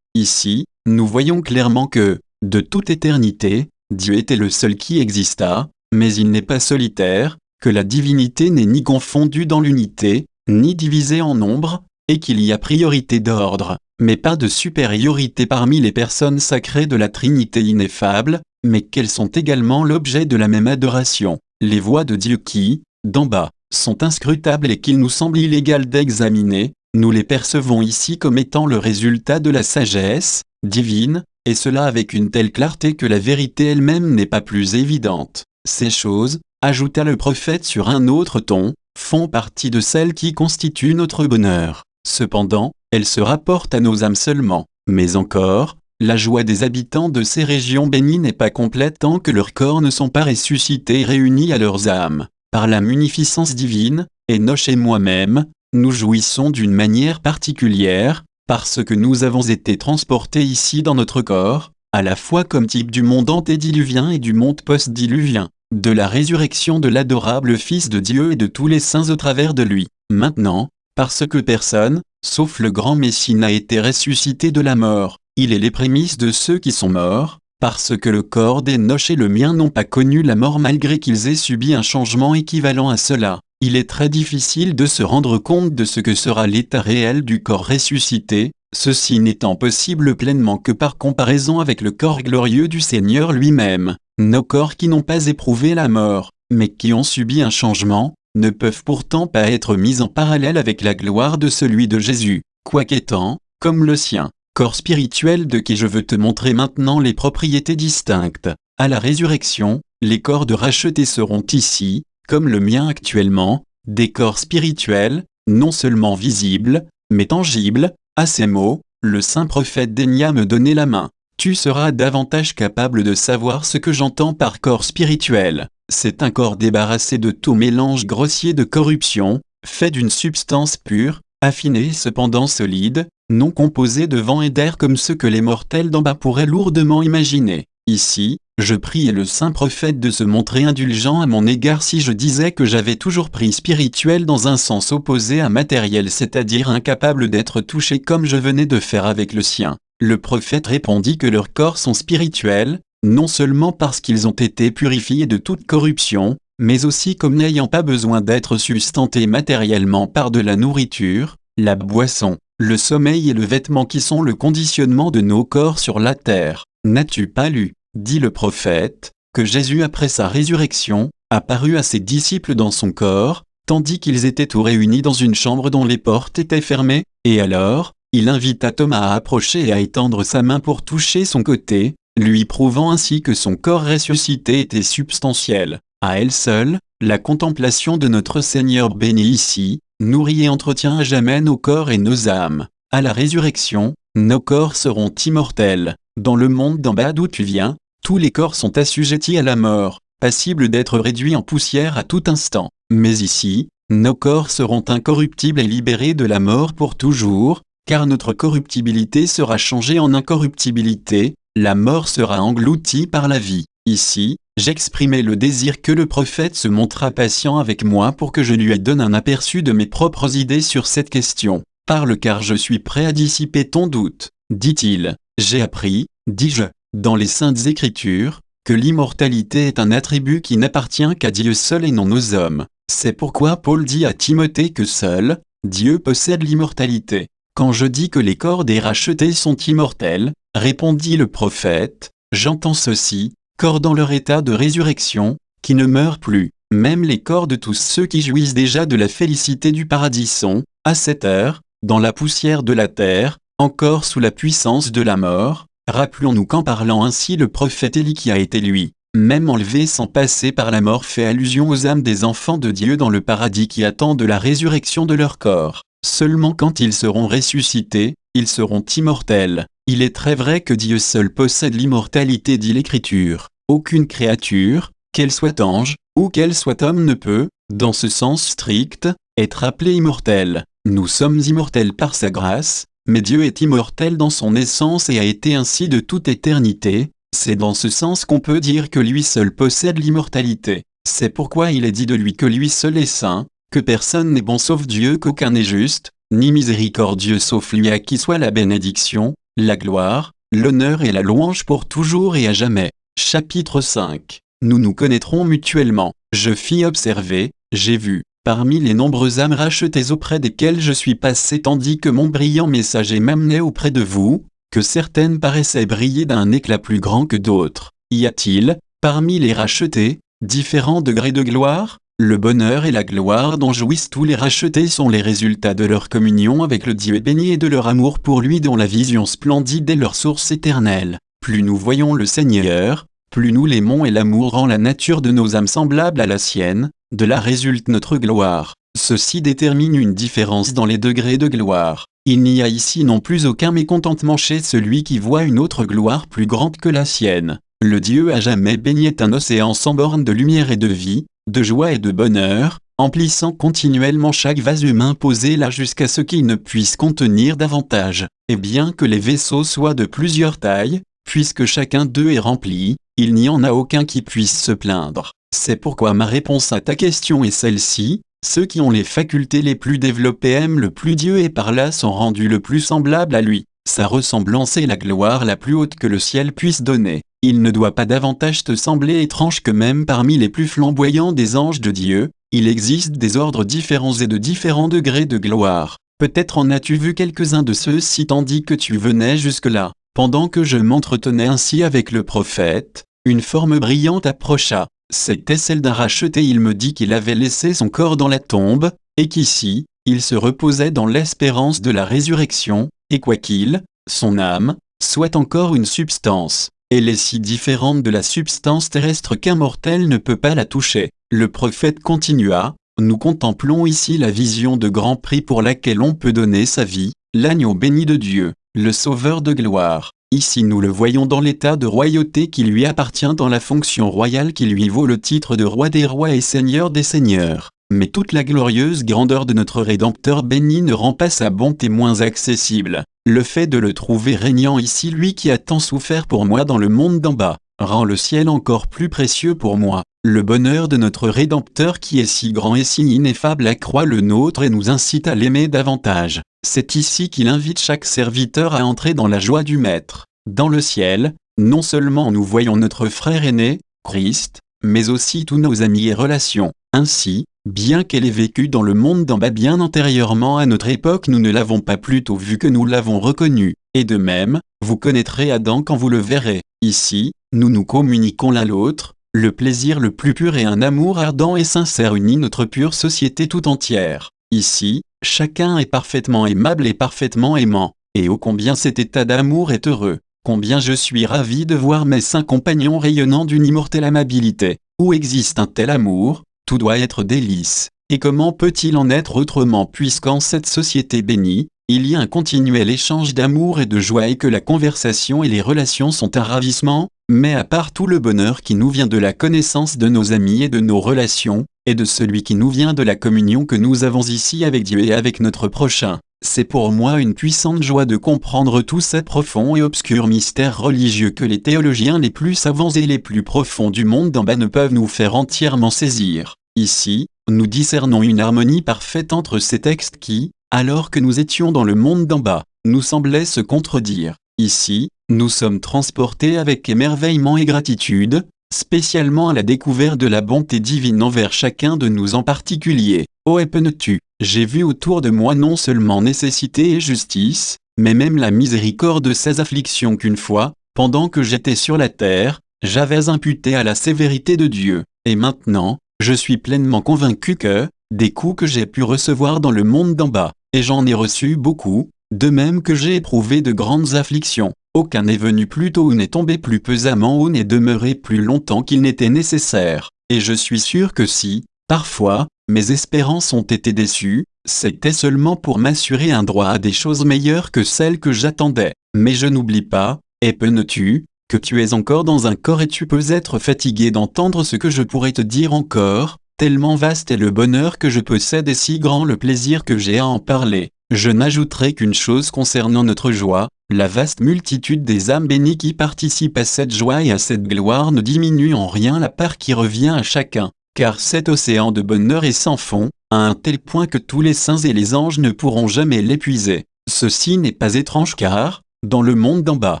[SPEAKER 1] Ici, nous voyons clairement que, de toute éternité, Dieu était le seul qui existât, mais il n'est pas solitaire, que la divinité n'est ni confondue dans l'unité, ni divisée en nombre, et qu'il y a priorité d'ordre, mais pas de supériorité parmi les personnes sacrées de la Trinité ineffable, mais qu'elles sont également l'objet de la même adoration. Les voies de Dieu qui, d'en bas, sont inscrutables et qu'il nous semble illégal d'examiner, nous les percevons ici comme étant le résultat de la sagesse divine, et cela avec une telle clarté que la vérité elle-même n'est pas plus évidente. Ces choses, ajouta le prophète sur un autre ton, font partie de celles qui constituent notre bonheur. Cependant, elles se rapportent à nos âmes seulement. Mais encore, la joie des habitants de ces régions bénies n'est pas complète tant que leurs corps ne sont pas ressuscités et réunis à leurs âmes. Par la munificence divine, Enoch et moi-même, nous jouissons d'une manière particulière, parce que nous avons été transportés ici dans notre corps, à la fois comme type du monde antédiluvien et du monde post-diluvien, de la résurrection de l'adorable Fils de Dieu et de tous les saints au travers de lui. Maintenant, parce que personne, sauf le grand Messie n'a été ressuscité de la mort, il est les prémices de ceux qui sont morts, parce que le corps d'Enoch et le mien n'ont pas connu la mort malgré qu'ils aient subi un changement équivalent à cela. Il est très difficile de se rendre compte de ce que sera l'état réel du corps ressuscité, ceci n'étant possible pleinement que par comparaison avec le corps glorieux du Seigneur lui-même. Nos corps qui n'ont pas éprouvé la mort, mais qui ont subi un changement, ne peuvent pourtant pas être mis en parallèle avec la gloire de celui de Jésus, quoiqu'étant, comme le sien, corps spirituel de qui je veux te montrer maintenant les propriétés distinctes. À la résurrection, les corps de rachetés seront ici, comme le mien actuellement, des corps spirituels, non seulement visibles, mais tangibles. À ces mots, le saint prophète daigna me donner la main. Tu seras davantage capable de savoir ce que j'entends par corps spirituel. C'est un corps débarrassé de tout mélange grossier de corruption, fait d'une substance pure, affinée et cependant solide, non composé de vent et d'air comme ce que les mortels d'en bas pourraient lourdement imaginer. Ici, je priais le saint prophète de se montrer indulgent à mon égard si je disais que j'avais toujours pris spirituel dans un sens opposé à matériel, c'est-à-dire incapable d'être touché comme je venais de faire avec le sien. Le prophète répondit que leurs corps sont spirituels, non seulement parce qu'ils ont été purifiés de toute corruption, mais aussi comme n'ayant pas besoin d'être sustentés matériellement par de la nourriture, la boisson, le sommeil et le vêtement qui sont le conditionnement de nos corps sur la terre. N'as-tu pas lu, dit le prophète, que Jésus après sa résurrection, apparut à ses disciples dans son corps, tandis qu'ils étaient tous réunis dans une chambre dont les portes étaient fermées, et alors, il invita Thomas à approcher et à étendre sa main pour toucher son côté, lui prouvant ainsi que son corps ressuscité était substantiel. À elle seule, la contemplation de notre Seigneur béni ici, nourrit et entretient à jamais nos corps et nos âmes. À la résurrection, nos corps seront immortels. Dans le monde d'en bas d'où tu viens, tous les corps sont assujettis à la mort, passibles d'être réduits en poussière à tout instant. Mais ici, nos corps seront incorruptibles et libérés de la mort pour toujours, car notre corruptibilité sera changée en incorruptibilité, la mort sera engloutie par la vie. Ici, j'exprimais le désir que le prophète se montrât patient avec moi pour que je lui donne un aperçu de mes propres idées sur cette question. Parle car je suis prêt à dissiper ton doute, dit-il. J'ai appris, dis-je, dans les Saintes Écritures, que l'immortalité est un attribut qui n'appartient qu'à Dieu seul et non aux hommes. C'est pourquoi Paul dit à Timothée que seul, Dieu possède l'immortalité. Quand je dis que les corps des rachetés sont immortels, répondit le prophète, j'entends ceci, corps dans leur état de résurrection, qui ne meurent plus. Même les corps de tous ceux qui jouissent déjà de la félicité du paradis sont, à cette heure, dans la poussière de la terre, encore sous la puissance de la mort. Rappelons-nous qu'en parlant ainsi le prophète Élie qui a été lui, même enlevé sans passer par la mort, fait allusion aux âmes des enfants de Dieu dans le paradis qui attendent la résurrection de leur corps. Seulement quand ils seront ressuscités, ils seront immortels. Il est très vrai que Dieu seul possède l'immortalité, dit l'Écriture. Aucune créature, qu'elle soit ange, ou qu'elle soit homme ne peut, dans ce sens strict, être appelée immortelle. Nous sommes immortels par sa grâce, mais Dieu est immortel dans son essence et a été ainsi de toute éternité. C'est dans ce sens qu'on peut dire que lui seul possède l'immortalité. C'est pourquoi il est dit de lui que lui seul est saint, que personne n'est bon sauf Dieu, qu'aucun n'est juste, ni miséricordieux sauf lui à qui soit la bénédiction, la gloire, l'honneur et la louange pour toujours et à jamais. Chapitre 5. Nous nous connaîtrons mutuellement. Je fis observer, j'ai vu, parmi les nombreuses âmes rachetées auprès desquelles je suis passé tandis que mon brillant messager m'amenait auprès de vous, que certaines paraissaient briller d'un éclat plus grand que d'autres. Y a-t-il, parmi les rachetés, différents degrés de gloire? Le bonheur et la gloire dont jouissent tous les rachetés sont les résultats de leur communion avec le Dieu béni et de leur amour pour lui dont la vision splendide est leur source éternelle. Plus nous voyons le Seigneur, plus nous l'aimons et l'amour rend la nature de nos âmes semblable à la sienne, de là résulte notre gloire. Ceci détermine une différence dans les degrés de gloire. Il n'y a ici non plus aucun mécontentement chez celui qui voit une autre gloire plus grande que la sienne. Le Dieu à jamais béni est un océan sans bornes de lumière et de vie, de joie et de bonheur, emplissant continuellement chaque vase humain posé là jusqu'à ce qu'il ne puisse contenir davantage. Et bien que les vaisseaux soient de plusieurs tailles, puisque chacun d'eux est rempli, il n'y en a aucun qui puisse se plaindre. C'est pourquoi ma réponse à ta question est celle-ci. Ceux qui ont les facultés les plus développées aiment le plus Dieu et par là sont rendus le plus semblables à lui. Sa ressemblance est la gloire la plus haute que le ciel puisse donner. Il ne doit pas davantage te sembler étrange que même parmi les plus flamboyants des anges de Dieu, il existe des ordres différents et de différents degrés de gloire. Peut-être en as-tu vu quelques-uns de ceux-ci tandis que tu venais jusque-là. Pendant que je m'entretenais ainsi avec le prophète, une forme brillante approcha. C'était celle d'un racheté. Il me dit qu'il avait laissé son corps dans la tombe, et qu'ici, il se reposait dans l'espérance de la résurrection, et quoiqu'il, son âme, soit encore une substance, elle est si différente de la substance terrestre qu'un mortel ne peut pas la toucher. Le prophète continua, nous contemplons ici la vision de grand prix pour laquelle on peut donner sa vie, l'agneau béni de Dieu, le sauveur de gloire. Ici nous le voyons dans l'état de royauté qui lui appartient, dans la fonction royale qui lui vaut le titre de roi des rois et seigneur des seigneurs. Mais toute la glorieuse grandeur de notre Rédempteur béni ne rend pas sa bonté moins accessible. Le fait de le trouver régnant ici, lui qui a tant souffert pour moi dans le monde d'en bas, rend le ciel encore plus précieux pour moi. Le bonheur de notre Rédempteur qui est si grand et si ineffable accroît le nôtre et nous incite à l'aimer davantage. C'est ici qu'il invite chaque serviteur à entrer dans la joie du Maître. Dans le ciel, non seulement nous voyons notre frère aîné, Christ, mais aussi tous nos amis et relations. Ainsi, bien qu'elle ait vécu dans le monde d'en bas bien antérieurement à notre époque, nous ne l'avons pas plutôt vu que nous l'avons reconnu. Et de même, vous connaîtrez Adam quand vous le verrez. Ici, nous nous communiquons l'un l'autre, le plaisir le plus pur et un amour ardent et sincère unit notre pure société tout entière. Ici, chacun est parfaitement aimable et parfaitement aimant. Et ô combien cet état d'amour est heureux! Combien je suis ravi de voir mes saints compagnons rayonnant d'une immortelle amabilité. Où existe un tel amour, tout doit être délice. Et comment peut-il en être autrement puisqu'en cette société bénie, il y a un continuel échange d'amour et de joie et que la conversation et les relations sont un ravissement? Mais à part tout le bonheur qui nous vient de la connaissance de nos amis et de nos relations, et de celui qui nous vient de la communion que nous avons ici avec Dieu et avec notre prochain, c'est pour moi une puissante joie de comprendre tous ces profonds et obscurs mystères religieux que les théologiens les plus savants et les plus profonds du monde d'en bas ne peuvent nous faire entièrement saisir. Ici, nous discernons une harmonie parfaite entre ces textes qui, alors que nous étions dans le monde d'en bas, nous semblaient se contredire. Ici, nous sommes transportés avec émerveillement et gratitude, spécialement à la découverte de la bonté divine envers chacun de nous en particulier. Ô Epenetu, j'ai vu autour de moi non seulement nécessité et justice, mais même la miséricorde de ces afflictions qu'une fois, pendant que j'étais sur la terre, j'avais imputées à la sévérité de Dieu. Et maintenant, je suis pleinement convaincu que, des coups que j'ai pu recevoir dans le monde d'en bas, et j'en ai reçu beaucoup, de même que j'ai éprouvé de grandes afflictions, aucun n'est venu plus tôt ou n'est tombé plus pesamment ou n'est demeuré plus longtemps qu'il n'était nécessaire. Et je suis sûr que si, parfois, mes espérances ont été déçues, c'était seulement pour m'assurer un droit à des choses meilleures que celles que j'attendais. Mais je n'oublie pas, Epenetu, que tu es encore dans un corps et tu peux être fatigué d'entendre ce que je pourrais te dire encore, tellement vaste est le bonheur que je possède et si grand le plaisir que j'ai à en parler. Je n'ajouterai qu'une chose concernant notre joie, la vaste multitude des âmes bénies qui participent à cette joie et à cette gloire ne diminue en rien la part qui revient à chacun, car cet océan de bonheur est sans fond, à un tel point que tous les saints et les anges ne pourront jamais l'épuiser. Ceci n'est pas étrange car, dans le monde d'en bas,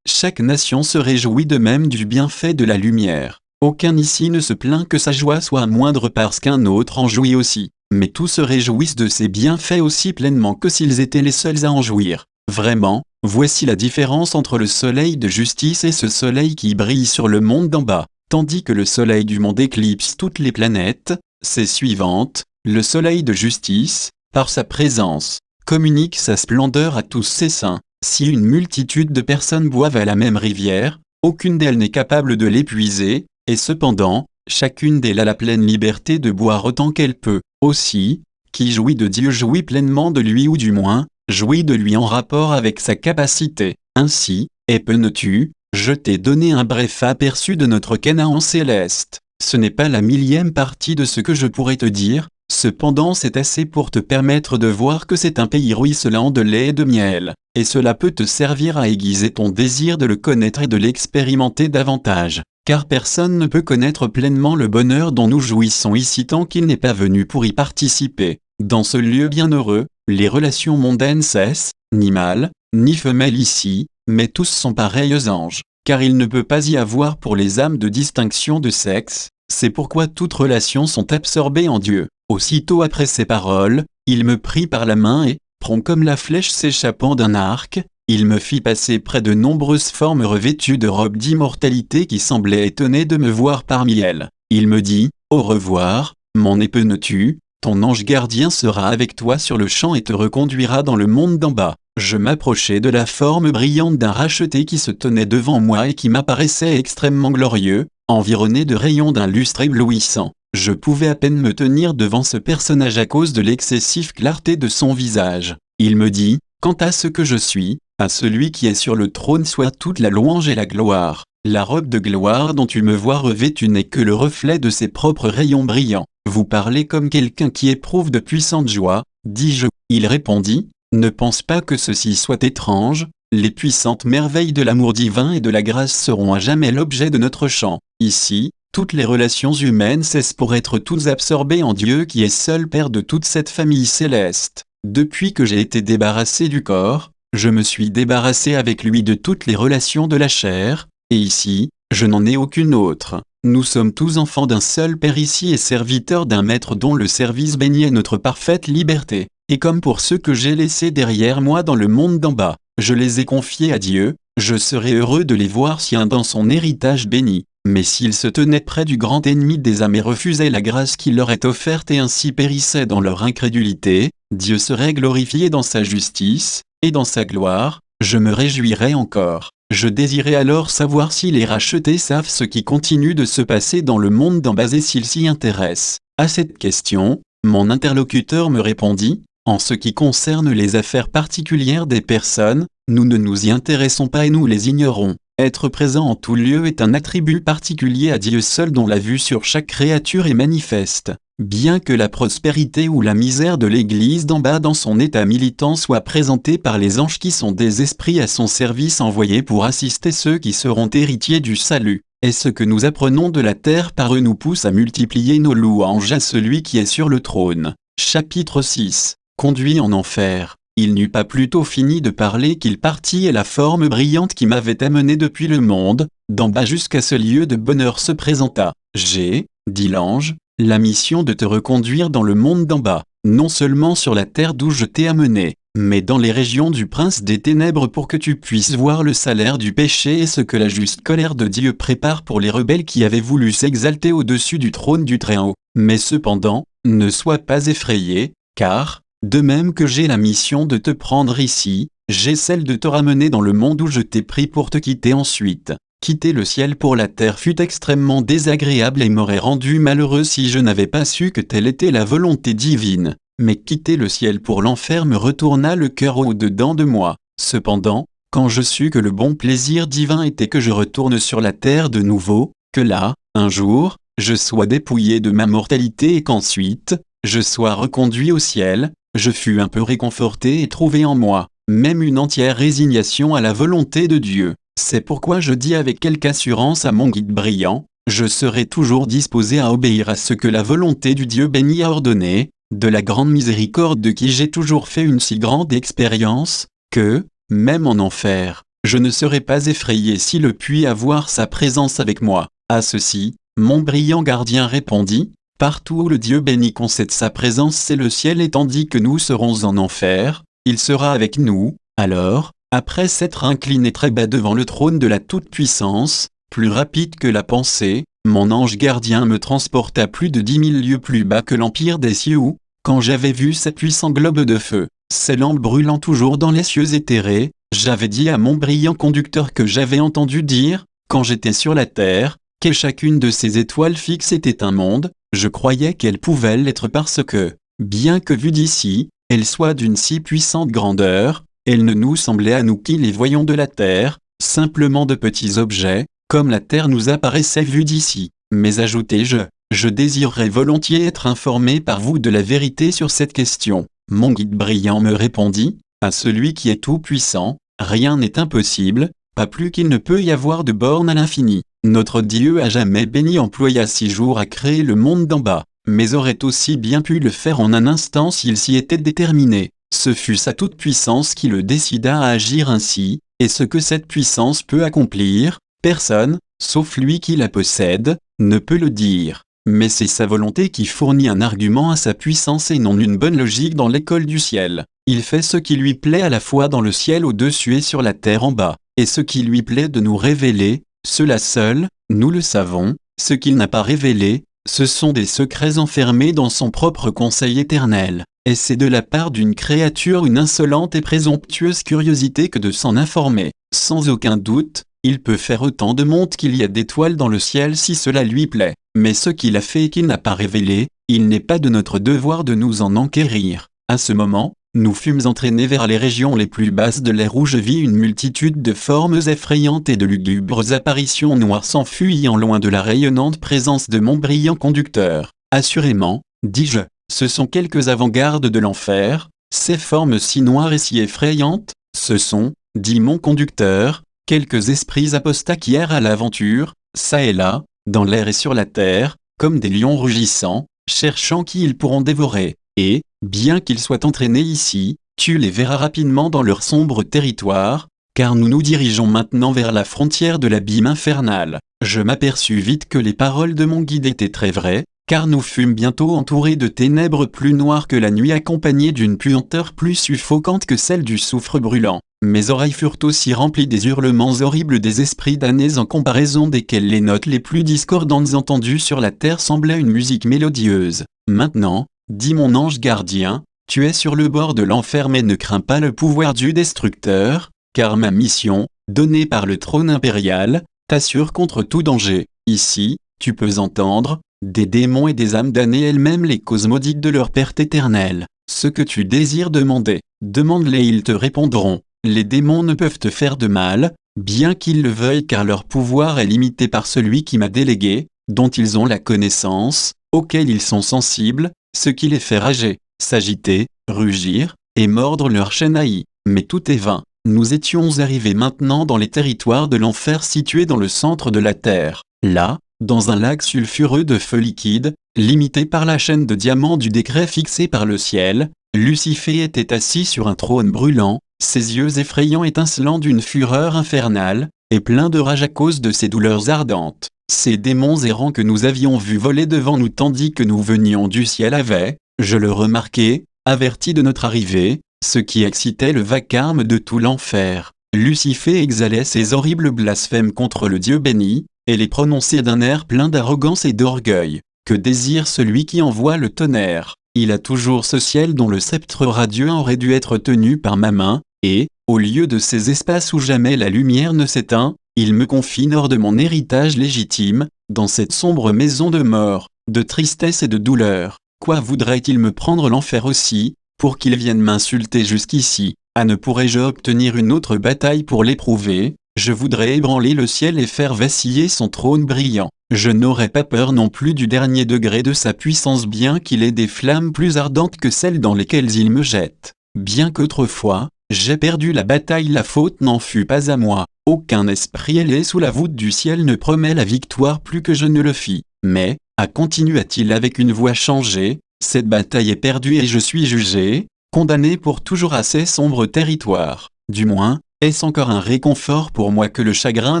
[SPEAKER 1] chaque nation se réjouit de même du bienfait de la lumière. Aucun ici ne se plaint que sa joie soit moindre parce qu'un autre en jouit aussi, mais tous se réjouissent de ces bienfaits aussi pleinement que s'ils étaient les seuls à en jouir. Vraiment, voici la différence entre le soleil de justice et ce soleil qui brille sur le monde d'en bas. Tandis que le soleil du monde éclipse toutes les planètes, c'est suivante, le soleil de justice, par sa présence, communique sa splendeur à tous ses saints. Si une multitude de personnes boivent à la même rivière, aucune d'elles n'est capable de l'épuiser, et cependant, chacune d'elles a la pleine liberté de boire autant qu'elle peut. Aussi, qui jouit de Dieu jouit pleinement de lui ou du moins, jouit de lui en rapport avec sa capacité. Ainsi, Épene-tu, je t'ai donné un bref aperçu de notre Canaan céleste. Ce n'est pas la millième partie de ce que je pourrais te dire, cependant c'est assez pour te permettre de voir que c'est un pays ruisselant de lait et de miel, et cela peut te servir à aiguiser ton désir de le connaître et de l'expérimenter davantage. Car personne ne peut connaître pleinement le bonheur dont nous jouissons ici tant qu'il n'est pas venu pour y participer. Dans ce lieu bienheureux, les relations mondaines cessent, ni mâle, ni femelle ici, mais tous sont pareils aux anges, car il ne peut pas y avoir pour les âmes de distinction de sexe, c'est pourquoi toutes relations sont absorbées en Dieu. Aussitôt après ces paroles, il me prit par la main et, prompt comme la flèche s'échappant d'un arc, il me fit passer près de nombreuses formes revêtues de robes d'immortalité qui semblaient étonnées de me voir parmi elles. Il me dit, « Au revoir, mon Épene-tu, ton ange gardien sera avec toi sur le champ et te reconduira dans le monde d'en bas. » Je m'approchai de la forme brillante d'un racheté qui se tenait devant moi et qui m'apparaissait extrêmement glorieux, environné de rayons d'un lustre éblouissant. Je pouvais à peine me tenir devant ce personnage à cause de l'excessive clarté de son visage. Il me dit, « Quant à ce que je suis, à celui qui est sur le trône soit toute la louange et la gloire. La robe de gloire dont tu me vois revêtu n'est que le reflet de ses propres rayons brillants. Vous parlez comme quelqu'un qui éprouve de puissantes joies, dis-je. » Il répondit, « Ne pense pas que ceci soit étrange, les puissantes merveilles de l'amour divin et de la grâce seront à jamais l'objet de notre chant. Ici, toutes les relations humaines cessent pour être toutes absorbées en Dieu qui est seul Père de toute cette famille céleste. Depuis que j'ai été débarrassé du corps, je me suis débarrassé avec lui de toutes les relations de la chair, et ici, je n'en ai aucune autre. Nous sommes tous enfants d'un seul Père ici et serviteurs d'un Maître dont le service béni est notre parfaite liberté. Et comme pour ceux que j'ai laissés derrière moi dans le monde d'en bas, je les ai confiés à Dieu, je serais heureux de les voir sien dans son héritage béni. Mais s'ils se tenaient près du grand ennemi des âmes et refusaient la grâce qui leur est offerte et ainsi périssaient dans leur incrédulité, Dieu serait glorifié dans sa justice, et dans sa gloire, je me réjouirais encore. Je désirais alors savoir si les rachetés savent ce qui continue de se passer dans le monde d'en bas et s'ils s'y intéressent. À cette question, mon interlocuteur me répondit, « En ce qui concerne les affaires particulières des personnes, nous ne nous y intéressons pas et nous les ignorons. Être présent en tout lieu est un attribut particulier à Dieu seul dont la vue sur chaque créature est manifeste. Bien que la prospérité ou la misère de l'Église d'en bas dans son état militant soit présentée par les anges qui sont des esprits à son service envoyés pour assister ceux qui seront héritiers du salut, et ce que nous apprenons de la terre par eux nous pousse à multiplier nos louanges à celui qui est sur le trône. Chapitre 6. Conduit en enfer. Il n'eut pas plus tôt fini de parler qu'il partit et la forme brillante qui m'avait amené depuis le monde, d'en bas jusqu'à ce lieu de bonheur se présenta. « J'ai, dit l'ange, la mission de te reconduire dans le monde d'en bas, non seulement sur la terre d'où je t'ai amené, mais dans les régions du prince des ténèbres pour que tu puisses voir le salaire du péché et ce que la juste colère de Dieu prépare pour les rebelles qui avaient voulu s'exalter au-dessus du trône du Très-Haut. Mais cependant, ne sois pas effrayé, car, de même que j'ai la mission de te prendre ici, j'ai celle de te ramener dans le monde où je t'ai pris pour te quitter ensuite. Quitter le ciel pour la terre fut extrêmement désagréable et m'aurait rendu malheureux si je n'avais pas su que telle était la volonté divine. Mais quitter le ciel pour l'enfer me retourna le cœur au-dedans de moi. Cependant, quand je sus que le bon plaisir divin était que je retourne sur la terre de nouveau, que là, un jour, je sois dépouillé de ma mortalité et qu'ensuite, je sois reconduit au ciel, je fus un peu réconforté et trouvai en moi, même une entière résignation à la volonté de Dieu. C'est pourquoi je dis avec quelque assurance à mon guide brillant, je serai toujours disposé à obéir à ce que la volonté du Dieu béni a ordonné, de la grande miséricorde de qui j'ai toujours fait une si grande expérience, que, même en enfer, je ne serai pas effrayé s'il puis avoir sa présence avec moi. À ceci, mon brillant gardien répondit, partout où le Dieu béni concède sa présence c'est le ciel et tandis que nous serons en enfer, il sera avec nous. Alors, après s'être incliné très bas devant le trône de la Toute-Puissance, plus rapide que la pensée, mon ange gardien me transporta plus de 10 000 lieues plus bas que l'empire des cieux où, quand j'avais vu ces puissants globes de feu, ces lampes brûlant toujours dans les cieux éthérés, j'avais dit à mon brillant conducteur que j'avais entendu dire, quand j'étais sur la terre, que chacune de ces étoiles fixes était un monde, je croyais qu'elle pouvait l'être parce que, bien que vue d'ici, elle soit d'une si puissante grandeur, elle ne nous semblait à nous qui les voyons de la terre, simplement de petits objets, comme la terre nous apparaissait vue d'ici. Mais ajoutai-je, je désirerais volontiers être informé par vous de la vérité sur cette question. Mon guide brillant me répondit, à celui qui est tout-puissant, rien n'est impossible, pas plus qu'il ne peut y avoir de borne à l'infini. Notre Dieu à jamais béni employa 6 jours à créer le monde d'en bas, mais aurait aussi bien pu le faire en un instant s'il s'y était déterminé. Ce fut sa toute-puissance qui le décida à agir ainsi, et ce que cette puissance peut accomplir, personne, sauf lui qui la possède, ne peut le dire. Mais c'est sa volonté qui fournit un argument à sa puissance et non une bonne logique dans l'école du ciel. Il fait ce qui lui plaît à la fois dans le ciel au-dessus et sur la terre en bas, et ce qui lui plaît de nous révéler, cela seul, nous le savons, ce qu'il n'a pas révélé, ce sont des secrets enfermés dans son propre conseil éternel, et c'est de la part d'une créature une insolente et présomptueuse curiosité que de s'en informer. Sans aucun doute, il peut faire autant de mondes qu'il y a d'étoiles dans le ciel si cela lui plaît, mais ce qu'il a fait et qu'il n'a pas révélé, il n'est pas de notre devoir de nous en enquérir. À ce moment, nous fûmes entraînés vers les régions les plus basses de l'air où je vis une multitude de formes effrayantes et de lugubres apparitions noires s'enfuyant loin de la rayonnante présence de mon brillant conducteur. Assurément, dis-je, ce sont quelques avant-gardes de l'enfer, ces formes si noires et si effrayantes, ce sont, dit mon conducteur, quelques esprits apostats qui errent à l'aventure, çà et là, dans l'air et sur la terre, comme des lions rugissants, cherchant qui ils pourront dévorer, et, bien qu'ils soient entraînés ici, tu les verras rapidement dans leur sombre territoire, car nous nous dirigeons maintenant vers la frontière de l'abîme infernal. Je m'aperçus vite que les paroles de mon guide étaient très vraies, car nous fûmes bientôt entourés de ténèbres plus noires que la nuit accompagnées d'une puanteur plus suffocante que celle du soufre brûlant. Mes oreilles furent aussi remplies des hurlements horribles des esprits damnés en comparaison desquels les notes les plus discordantes entendues sur la terre semblaient une musique mélodieuse. Maintenant, dit mon ange gardien, tu es sur le bord de l'enfer mais ne crains pas le pouvoir du destructeur, car ma mission, donnée par le trône impérial, t'assure contre tout danger. Ici, tu peux entendre, des démons et des âmes damnées elles-mêmes les causes maudites de leur perte éternelle. Ce que tu désires demander, demande-les, ils te répondront. Les démons ne peuvent te faire de mal, bien qu'ils le veuillent car leur pouvoir est limité par celui qui m'a délégué, dont ils ont la connaissance, auquel ils sont sensibles, ce qui les fait rager, s'agiter, rugir, et mordre leur chaîne haïe. Mais tout est vain. Nous étions arrivés maintenant dans les territoires de l'enfer situés dans le centre de la terre. Là, dans un lac sulfureux de feu liquide, limité par la chaîne de diamants du décret fixé par le ciel, Lucifer était assis sur un trône brûlant, ses yeux effrayants étincelant d'une fureur infernale, et pleins de rage à cause de ses douleurs ardentes. Ces démons errants que nous avions vus voler devant nous tandis que nous venions du ciel avaient, je le remarquai, avertis de notre arrivée, ce qui excitait le vacarme de tout l'enfer. Lucifer exhalait ses horribles blasphèmes contre le Dieu béni, et les prononçait d'un air plein d'arrogance et d'orgueil. Que désire celui qui envoie le tonnerre? Il a toujours ce ciel dont le sceptre radieux aurait dû être tenu par ma main, et, au lieu de ces espaces où jamais la lumière ne s'éteint, il me confine hors de mon héritage légitime, dans cette sombre maison de mort, de tristesse et de douleur. Quoi voudrait-il me prendre l'enfer aussi, pour qu'il vienne m'insulter jusqu'ici? À ne pourrais-je obtenir une autre bataille pour l'éprouver? Je voudrais ébranler le ciel et faire vaciller son trône brillant. je n'aurais pas peur non plus du dernier degré de sa puissance bien qu'il ait des flammes plus ardentes que celles dans lesquelles il me jette. Bien qu'autrefois, j'ai perdu la bataille, la faute n'en fut pas à moi. Aucun esprit ailé sous la voûte du ciel ne promet la victoire plus que je ne le fis. Mais, continua-t-il avec une voix changée, cette bataille est perdue et je suis jugé, condamné pour toujours à ces sombres territoires. Du moins, est-ce encore un réconfort pour moi que le chagrin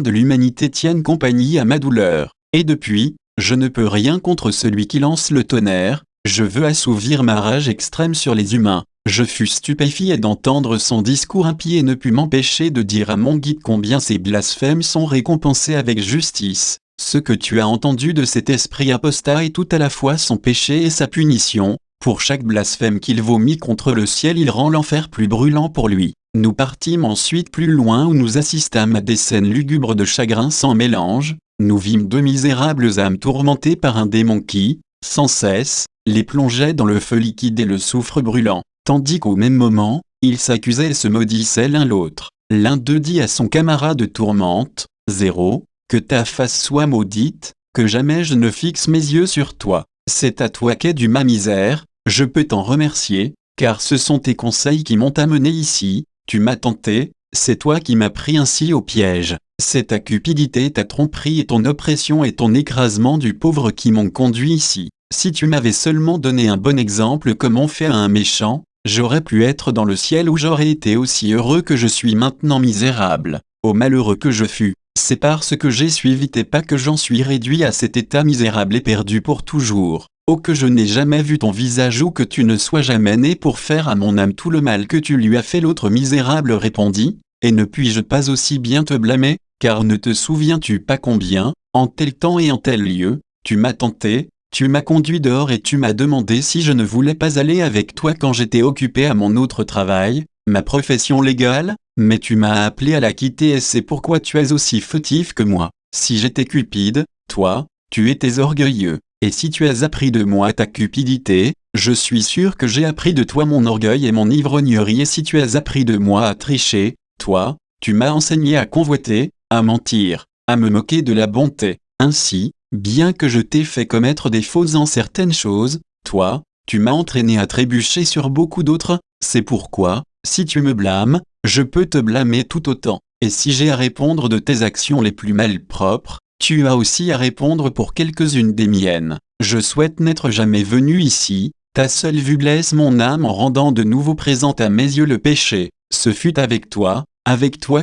[SPEAKER 1] de l'humanité tienne compagnie à ma douleur. Et depuis, je ne peux rien contre celui qui lance le tonnerre, je veux assouvir ma rage extrême sur les humains. Je fus stupéfié d'entendre son discours impie et ne pus m'empêcher de dire à mon guide combien ces blasphèmes sont récompensés avec justice. Ce que tu as entendu de cet esprit apostat est tout à la fois son péché et sa punition. Pour chaque blasphème qu'il vomit contre le ciel, il rend l'enfer plus brûlant pour lui. Nous partîmes ensuite plus loin où nous assistâmes à des scènes lugubres de chagrin sans mélange. Nous vîmes deux misérables âmes tourmentées par un démon qui, sans cesse, les plongeait dans le feu liquide et le soufre brûlant. Tandis qu'au même moment, ils s'accusaient et se maudissaient l'un l'autre. L'un d'eux dit à son camarade tourmente, 0, que ta face soit maudite, que jamais je ne fixe mes yeux sur toi. C'est à toi qu'est due ma misère, je peux t'en remercier, car ce sont tes conseils qui m'ont amené ici, tu m'as tenté, c'est toi qui m'as pris ainsi au piège. C'est ta cupidité, ta tromperie et ton oppression et ton écrasement du pauvre qui m'ont conduit ici. Si tu m'avais seulement donné un bon exemple comme on fait à un méchant, j'aurais pu être dans le ciel où j'aurais été aussi heureux que je suis maintenant misérable. Ô malheureux que je fus, c'est parce que j'ai suivi tes pas que j'en suis réduit à cet état misérable et perdu pour toujours. Ô que je n'ai jamais vu ton visage ou que tu ne sois jamais né pour faire à mon âme tout le mal que tu lui as fait. L'autre misérable répondit, et ne puis-je pas aussi bien te blâmer, car ne te souviens-tu pas combien, en tel temps et en tel lieu, tu m'as tenté, tu m'as conduit dehors et tu m'as demandé si je ne voulais pas aller avec toi quand j'étais occupé à mon autre travail, ma profession légale, mais tu m'as appelé à la quitter et c'est pourquoi tu es aussi fautif que moi. Si j'étais cupide, toi, tu étais orgueilleux, et si tu as appris de moi ta cupidité, je suis sûr que j'ai appris de toi mon orgueil et mon ivrognerie et si tu as appris de moi à tricher, toi, tu m'as enseigné à convoiter, à mentir, à me moquer de la bonté. Ainsi, bien que je t'ai fait commettre des fautes en certaines choses, toi, tu m'as entraîné à trébucher sur beaucoup d'autres, c'est pourquoi, si tu me blâmes, je peux te blâmer tout autant. Et si j'ai à répondre de tes actions les plus malpropres, tu as aussi à répondre pour quelques-unes des miennes. Je souhaite n'être jamais venu ici, ta seule vue blesse mon âme en rendant de nouveau présent à mes yeux le péché. Ce fut avec toi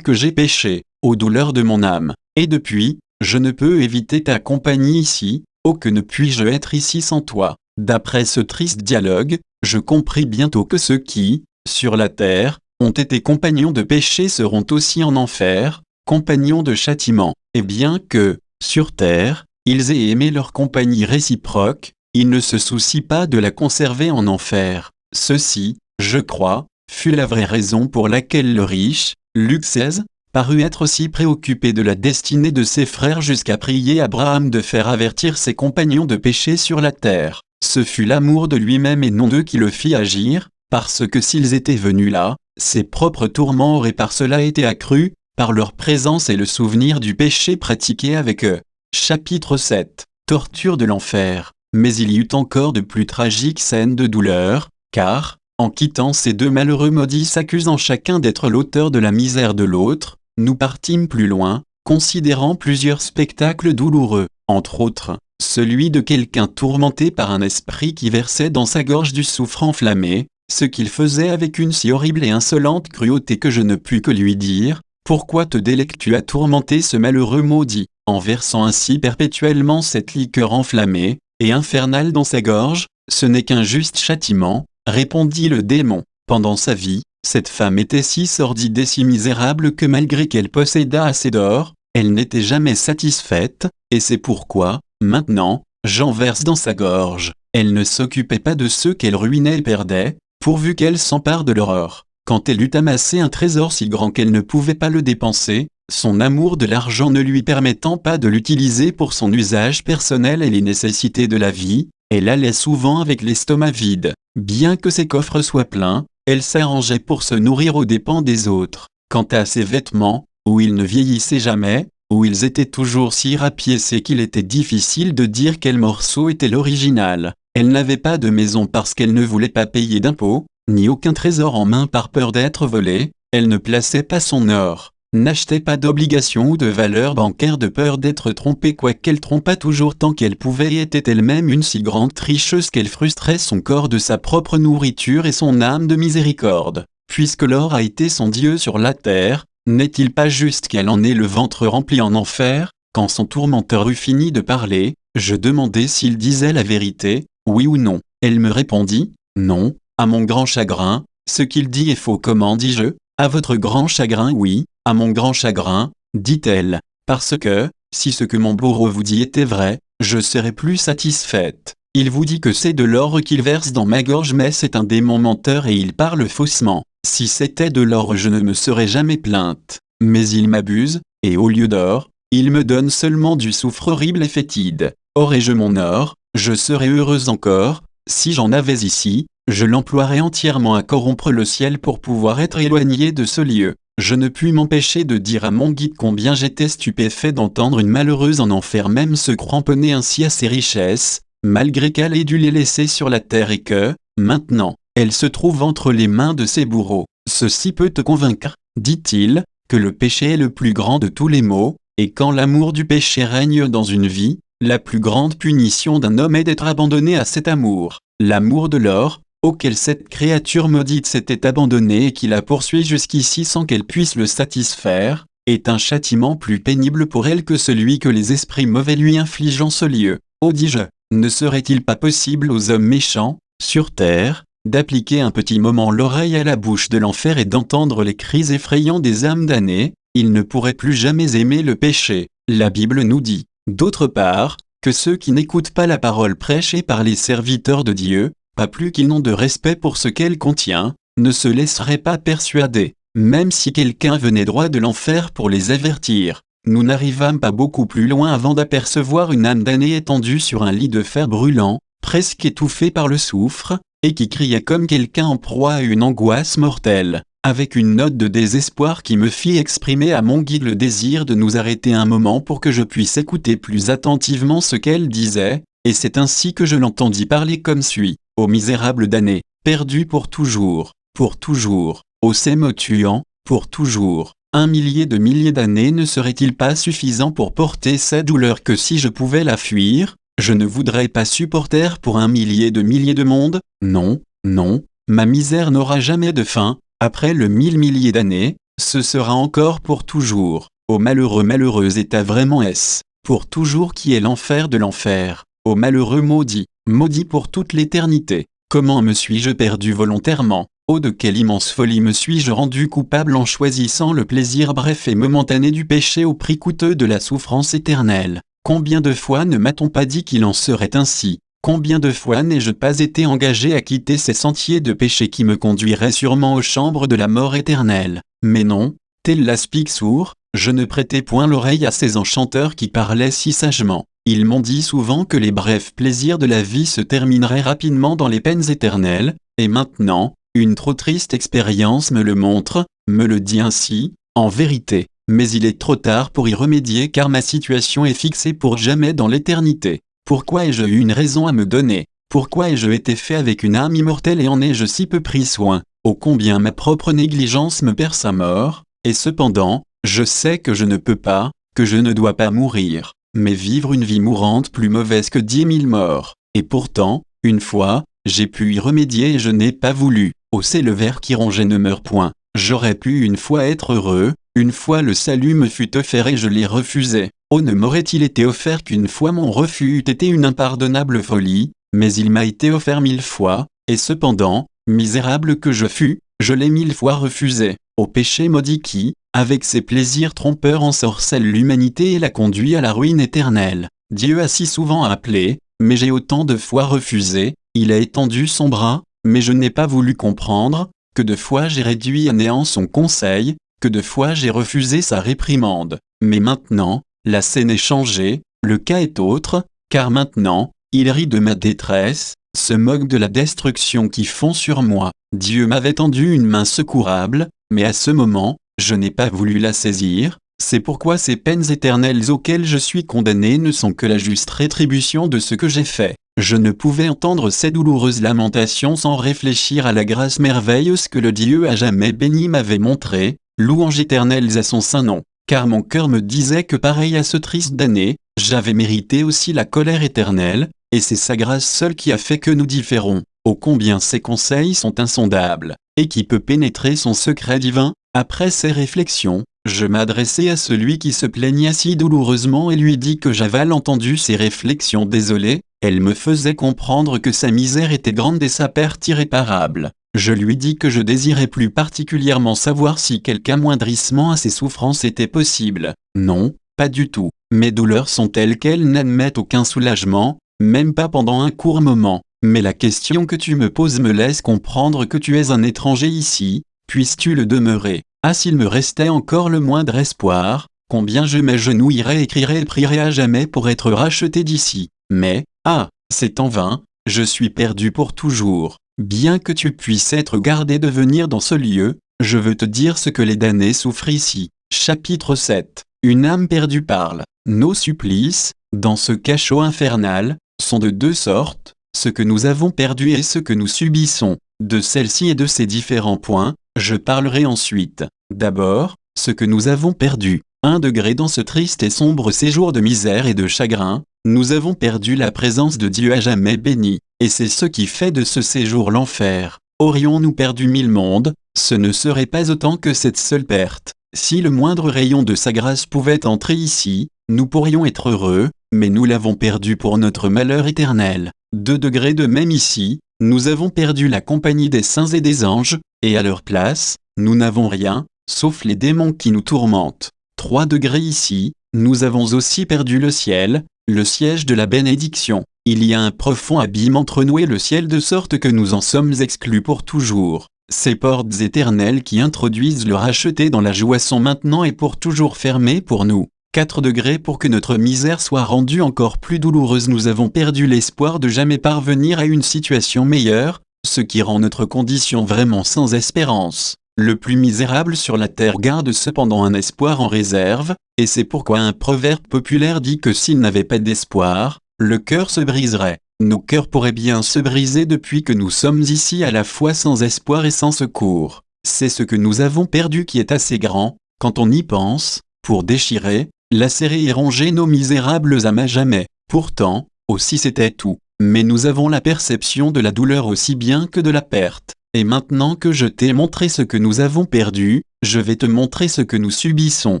[SPEAKER 1] que j'ai péché, aux douleurs de mon âme. Et depuis, je ne peux éviter ta compagnie ici, oh que ne puis-je être ici sans toi. D'après ce triste dialogue, je compris bientôt que ceux qui, sur la terre, ont été compagnons de péché seront aussi en enfer, compagnons de châtiment. Et bien que, sur terre, ils aient aimé leur compagnie réciproque, ils ne se soucient pas de la conserver en enfer. Ceci, je crois, fut la vraie raison pour laquelle le riche, Luc XVI, parut être si préoccupé de la destinée de ses frères jusqu'à prier Abraham de faire avertir ses compagnons de péché sur la terre. Ce fut l'amour de lui-même et non d'eux qui le fit agir, parce que s'ils étaient venus là, ses propres tourments auraient par cela été accrus, par leur présence et le souvenir du péché pratiqué avec eux. Chapitre 7. Torture de l'enfer. Mais il y eut encore de plus tragiques scènes de douleur, car, en quittant ces deux malheureux maudits s'accusant chacun d'être l'auteur de la misère de l'autre, nous partîmes plus loin, considérant plusieurs spectacles douloureux, entre autres, celui de quelqu'un tourmenté par un esprit qui versait dans sa gorge du soufre enflammé, ce qu'il faisait avec une si horrible et insolente cruauté que je ne pus que lui dire, « Pourquoi te délectes-tu à tourmenter ce malheureux maudit, en versant ainsi perpétuellement cette liqueur enflammée et infernale dans sa gorge, ce n'est qu'un juste châtiment, » répondit le démon. Pendant sa vie, cette femme était si sordide et si misérable que malgré qu'elle possédât assez d'or, elle n'était jamais satisfaite, et c'est pourquoi, maintenant, j'en verse dans sa gorge. Elle ne s'occupait pas de ceux qu'elle ruinait et perdait, pourvu qu'elle s'empare de leur or. Quand elle eut amassé un trésor si grand qu'elle ne pouvait pas le dépenser, son amour de l'argent ne lui permettant pas de l'utiliser pour son usage personnel et les nécessités de la vie, elle allait souvent avec l'estomac vide. Bien que ses coffres soient pleins, elle s'arrangeait pour se nourrir aux dépens des autres. Quant à ses vêtements, où ils ne vieillissaient jamais, où ils étaient toujours si rapiécés qu'il était difficile de dire quel morceau était l'original. Elle n'avait pas de maison parce qu'elle ne voulait pas payer d'impôts, ni aucun trésor en main par peur d'être volée. Elle ne plaçait pas son or, n'achetait pas d'obligations ou de valeurs bancaires de peur d'être trompée, quoiqu'elle trompât toujours tant qu'elle pouvait, et était elle-même une si grande tricheuse qu'elle frustrait son corps de sa propre nourriture et son âme de miséricorde. Puisque l'or a été son Dieu sur la terre, n'est-il pas juste qu'elle en ait le ventre rempli en enfer? Quand son tourmenteur eut fini de parler, je demandai s'il disait la vérité, oui ou non. Elle me répondit, non, à mon grand chagrin, ce qu'il dit est faux. Comment, dis-je? À votre grand chagrin, oui, à mon grand chagrin, dit-elle, parce que, si ce que mon bourreau vous dit était vrai, je serais plus satisfaite. Il vous dit que c'est de l'or qu'il verse dans ma gorge, mais c'est un démon menteur et il parle faussement. Si c'était de l'or, je ne me serais jamais plainte. Mais il m'abuse, et au lieu d'or, il me donne seulement du soufre horrible et fétide. Aurais-je mon or, je serais heureuse encore. Si j'en avais ici, je l'emploierais entièrement à corrompre le ciel pour pouvoir être éloigné de ce lieu. Je ne puis m'empêcher de dire à mon guide combien j'étais stupéfait d'entendre une malheureuse en enfer même se cramponner ainsi à ses richesses, malgré qu'elle ait dû les laisser sur la terre et que, maintenant, elle se trouve entre les mains de ses bourreaux. Ceci peut te convaincre, dit-il, que le péché est le plus grand de tous les maux, et quand l'amour du péché règne dans une vie, la plus grande punition d'un homme est d'être abandonné à cet amour. L'amour de l'or, auquel cette créature maudite s'était abandonnée et qui la poursuit jusqu'ici sans qu'elle puisse le satisfaire, est un châtiment plus pénible pour elle que celui que les esprits mauvais lui infligent en ce lieu. Oh, dis-je, ne serait-il pas possible aux hommes méchants, sur terre, d'appliquer un petit moment l'oreille à la bouche de l'enfer et d'entendre les cris effrayants des âmes damnées? Ils ne pourraient plus jamais aimer le péché. La Bible nous dit, d'autre part, que ceux qui n'écoutent pas la parole prêchée par les serviteurs de Dieu, pas plus qu'ils n'ont de respect pour ce qu'elle contient, ne se laisseraient pas persuader, même si quelqu'un venait droit de l'enfer pour les avertir. Nous n'arrivâmes pas beaucoup plus loin avant d'apercevoir une âme damnée étendue sur un lit de fer brûlant, presque étouffée par le soufre, et qui criait comme quelqu'un en proie à une angoisse mortelle, avec une note de désespoir qui me fit exprimer à mon guide le désir de nous arrêter un moment pour que je puisse écouter plus attentivement ce qu'elle disait, et c'est ainsi que je l'entendis parler comme suit. Ô misérable damné, perdu pour toujours, ô sémo tuant, pour toujours. 1 millier de milliers d'années ne serait-il pas suffisant pour porter cette douleur que si je pouvais la fuir, je ne voudrais pas supporter pour 1 millier de mondes? Non, non, ma misère n'aura jamais de fin, après le 1000 milliers d'années, ce sera encore pour toujours. Ô malheureux état vraiment est-ce, pour toujours qui est l'enfer de l'enfer. Ô malheureux maudit, maudit pour toute l'éternité. Comment me suis-je perdu volontairement? Oh, de quelle immense folie me suis-je rendu coupable en choisissant le plaisir bref et momentané du péché au prix coûteux de la souffrance éternelle. Combien de fois ne m'a-t-on pas dit qu'il en serait ainsi? Combien de fois n'ai-je pas été engagé à quitter ces sentiers de péché qui me conduiraient sûrement aux chambres de la mort éternelle? Mais non, tel l'aspic sourd, je ne prêtais point l'oreille à ces enchanteurs qui parlaient si sagement. Ils m'ont dit souvent que les brefs plaisirs de la vie se termineraient rapidement dans les peines éternelles, et maintenant, une trop triste expérience me le montre, me le dit ainsi, en vérité. Mais il est trop tard pour y remédier car ma situation est fixée pour jamais dans l'éternité. Pourquoi ai-je eu une raison à me donner? Pourquoi ai-je été fait avec une âme immortelle et en ai-je si peu pris soin? Ô combien ma propre négligence me perce à mort, et cependant, je sais que je ne peux pas, que je ne dois pas mourir, mais vivre une vie mourante plus mauvaise que 10 000 morts. Et pourtant, une fois, j'ai pu y remédier et je n'ai pas voulu. Oh, c'est le ver qui ronge et ne meurt point. J'aurais pu une fois être heureux, une fois le salut me fut offert et je l'ai refusé. Oh, ne m'aurait-il été offert qu'une fois mon refus eût été une impardonnable folie, mais il m'a été offert 1000 fois, et cependant, misérable que je fus, je l'ai 1000 fois refusé. Au péché maudit qui, avec ses plaisirs trompeurs ensorcelle l'humanité et la conduit à la ruine éternelle. Dieu a si souvent appelé, mais j'ai autant de fois refusé, il a étendu son bras, mais je n'ai pas voulu comprendre, que de fois j'ai réduit à néant son conseil, que de fois j'ai refusé sa réprimande. Mais maintenant, la scène est changée, le cas est autre, car maintenant, il rit de ma détresse, se moque de la destruction qui fond sur moi. Dieu m'avait tendu une main secourable, mais à ce moment, je n'ai pas voulu la saisir, C'est pourquoi ces peines éternelles auxquelles je suis condamné ne sont que la juste rétribution de ce que j'ai fait. Je ne pouvais entendre ces douloureuses lamentations sans réfléchir à la grâce merveilleuse que le Dieu à jamais béni m'avait montrée, louanges éternelles à son saint nom, car mon cœur me disait que pareil à ce triste damné, j'avais mérité aussi la colère éternelle, et c'est sa grâce seule qui a fait que nous différons. Ô combien ses conseils sont insondables, et qui peut pénétrer son secret divin. Après ces réflexions, je m'adressai à celui qui se plaignait si douloureusement et lui dis que j'avais entendu ses réflexions désolées, elles me faisaient comprendre que sa misère était grande et sa perte irréparable. Je lui dis que je désirais plus particulièrement savoir si quelque amoindrissement à ses souffrances était possible. Non, pas du tout. Mes douleurs sont telles qu'elles n'admettent aucun soulagement, même pas pendant un court moment. Mais la question que tu me poses me laisse comprendre que tu es un étranger ici, puisses-tu le demeurer. Ah, s'il me restait encore le moindre espoir, combien je m'agenouillerais, écrirais et prierais à jamais pour être racheté d'ici. Mais, ah, c'est en vain, je suis perdu pour toujours. Bien que tu puisses être gardé de venir dans ce lieu, je veux te dire ce que les damnés souffrent ici. Chapitre 7. Une âme perdue parle. Nos supplices, dans ce cachot infernal, sont de deux sortes, ce que nous avons perdu et ce que nous subissons. De celle-ci et de ces différents points, je parlerai ensuite. D'abord, ce que nous avons perdu. 1 degré dans ce triste et sombre séjour de misère et de chagrin, nous avons perdu la présence de Dieu à jamais béni, et c'est ce qui fait de ce séjour l'enfer. Aurions-nous perdu 1000 mondes, ce ne serait pas autant que cette seule perte. Si le moindre rayon de sa grâce pouvait entrer ici, nous pourrions être heureux, mais nous l'avons perdu pour notre malheur éternel. 2 degrés de même ici, nous avons perdu la compagnie des saints et des anges, et à leur place, nous n'avons rien, sauf les démons qui nous tourmentent. 3 degrés ici, nous avons aussi perdu le ciel, le siège de la bénédiction. Il y a un profond abîme entre nous et le ciel de sorte que nous en sommes exclus pour toujours. Ces portes éternelles qui introduisent le racheté dans la joie sont maintenant et pour toujours fermées pour nous. 4 degrés pour que notre misère soit rendue encore plus douloureuse. Nous avons perdu l'espoir de jamais parvenir à une situation meilleure, ce qui rend notre condition vraiment sans espérance. Le plus misérable sur la terre garde cependant un espoir en réserve, et c'est pourquoi un proverbe populaire dit que s'il n'avait pas d'espoir, le cœur se briserait. Nos cœurs pourraient bien se briser depuis que nous sommes ici à la fois sans espoir et sans secours. C'est ce que nous avons perdu qui est assez grand, quand on y pense, pour déchirer, lacérer et ronger nos misérables âmes à jamais. Pourtant, aussi c'était tout. Mais nous avons la perception de la douleur aussi bien que de la perte. Et maintenant que je t'ai montré ce que nous avons perdu, je vais te montrer ce que nous subissons.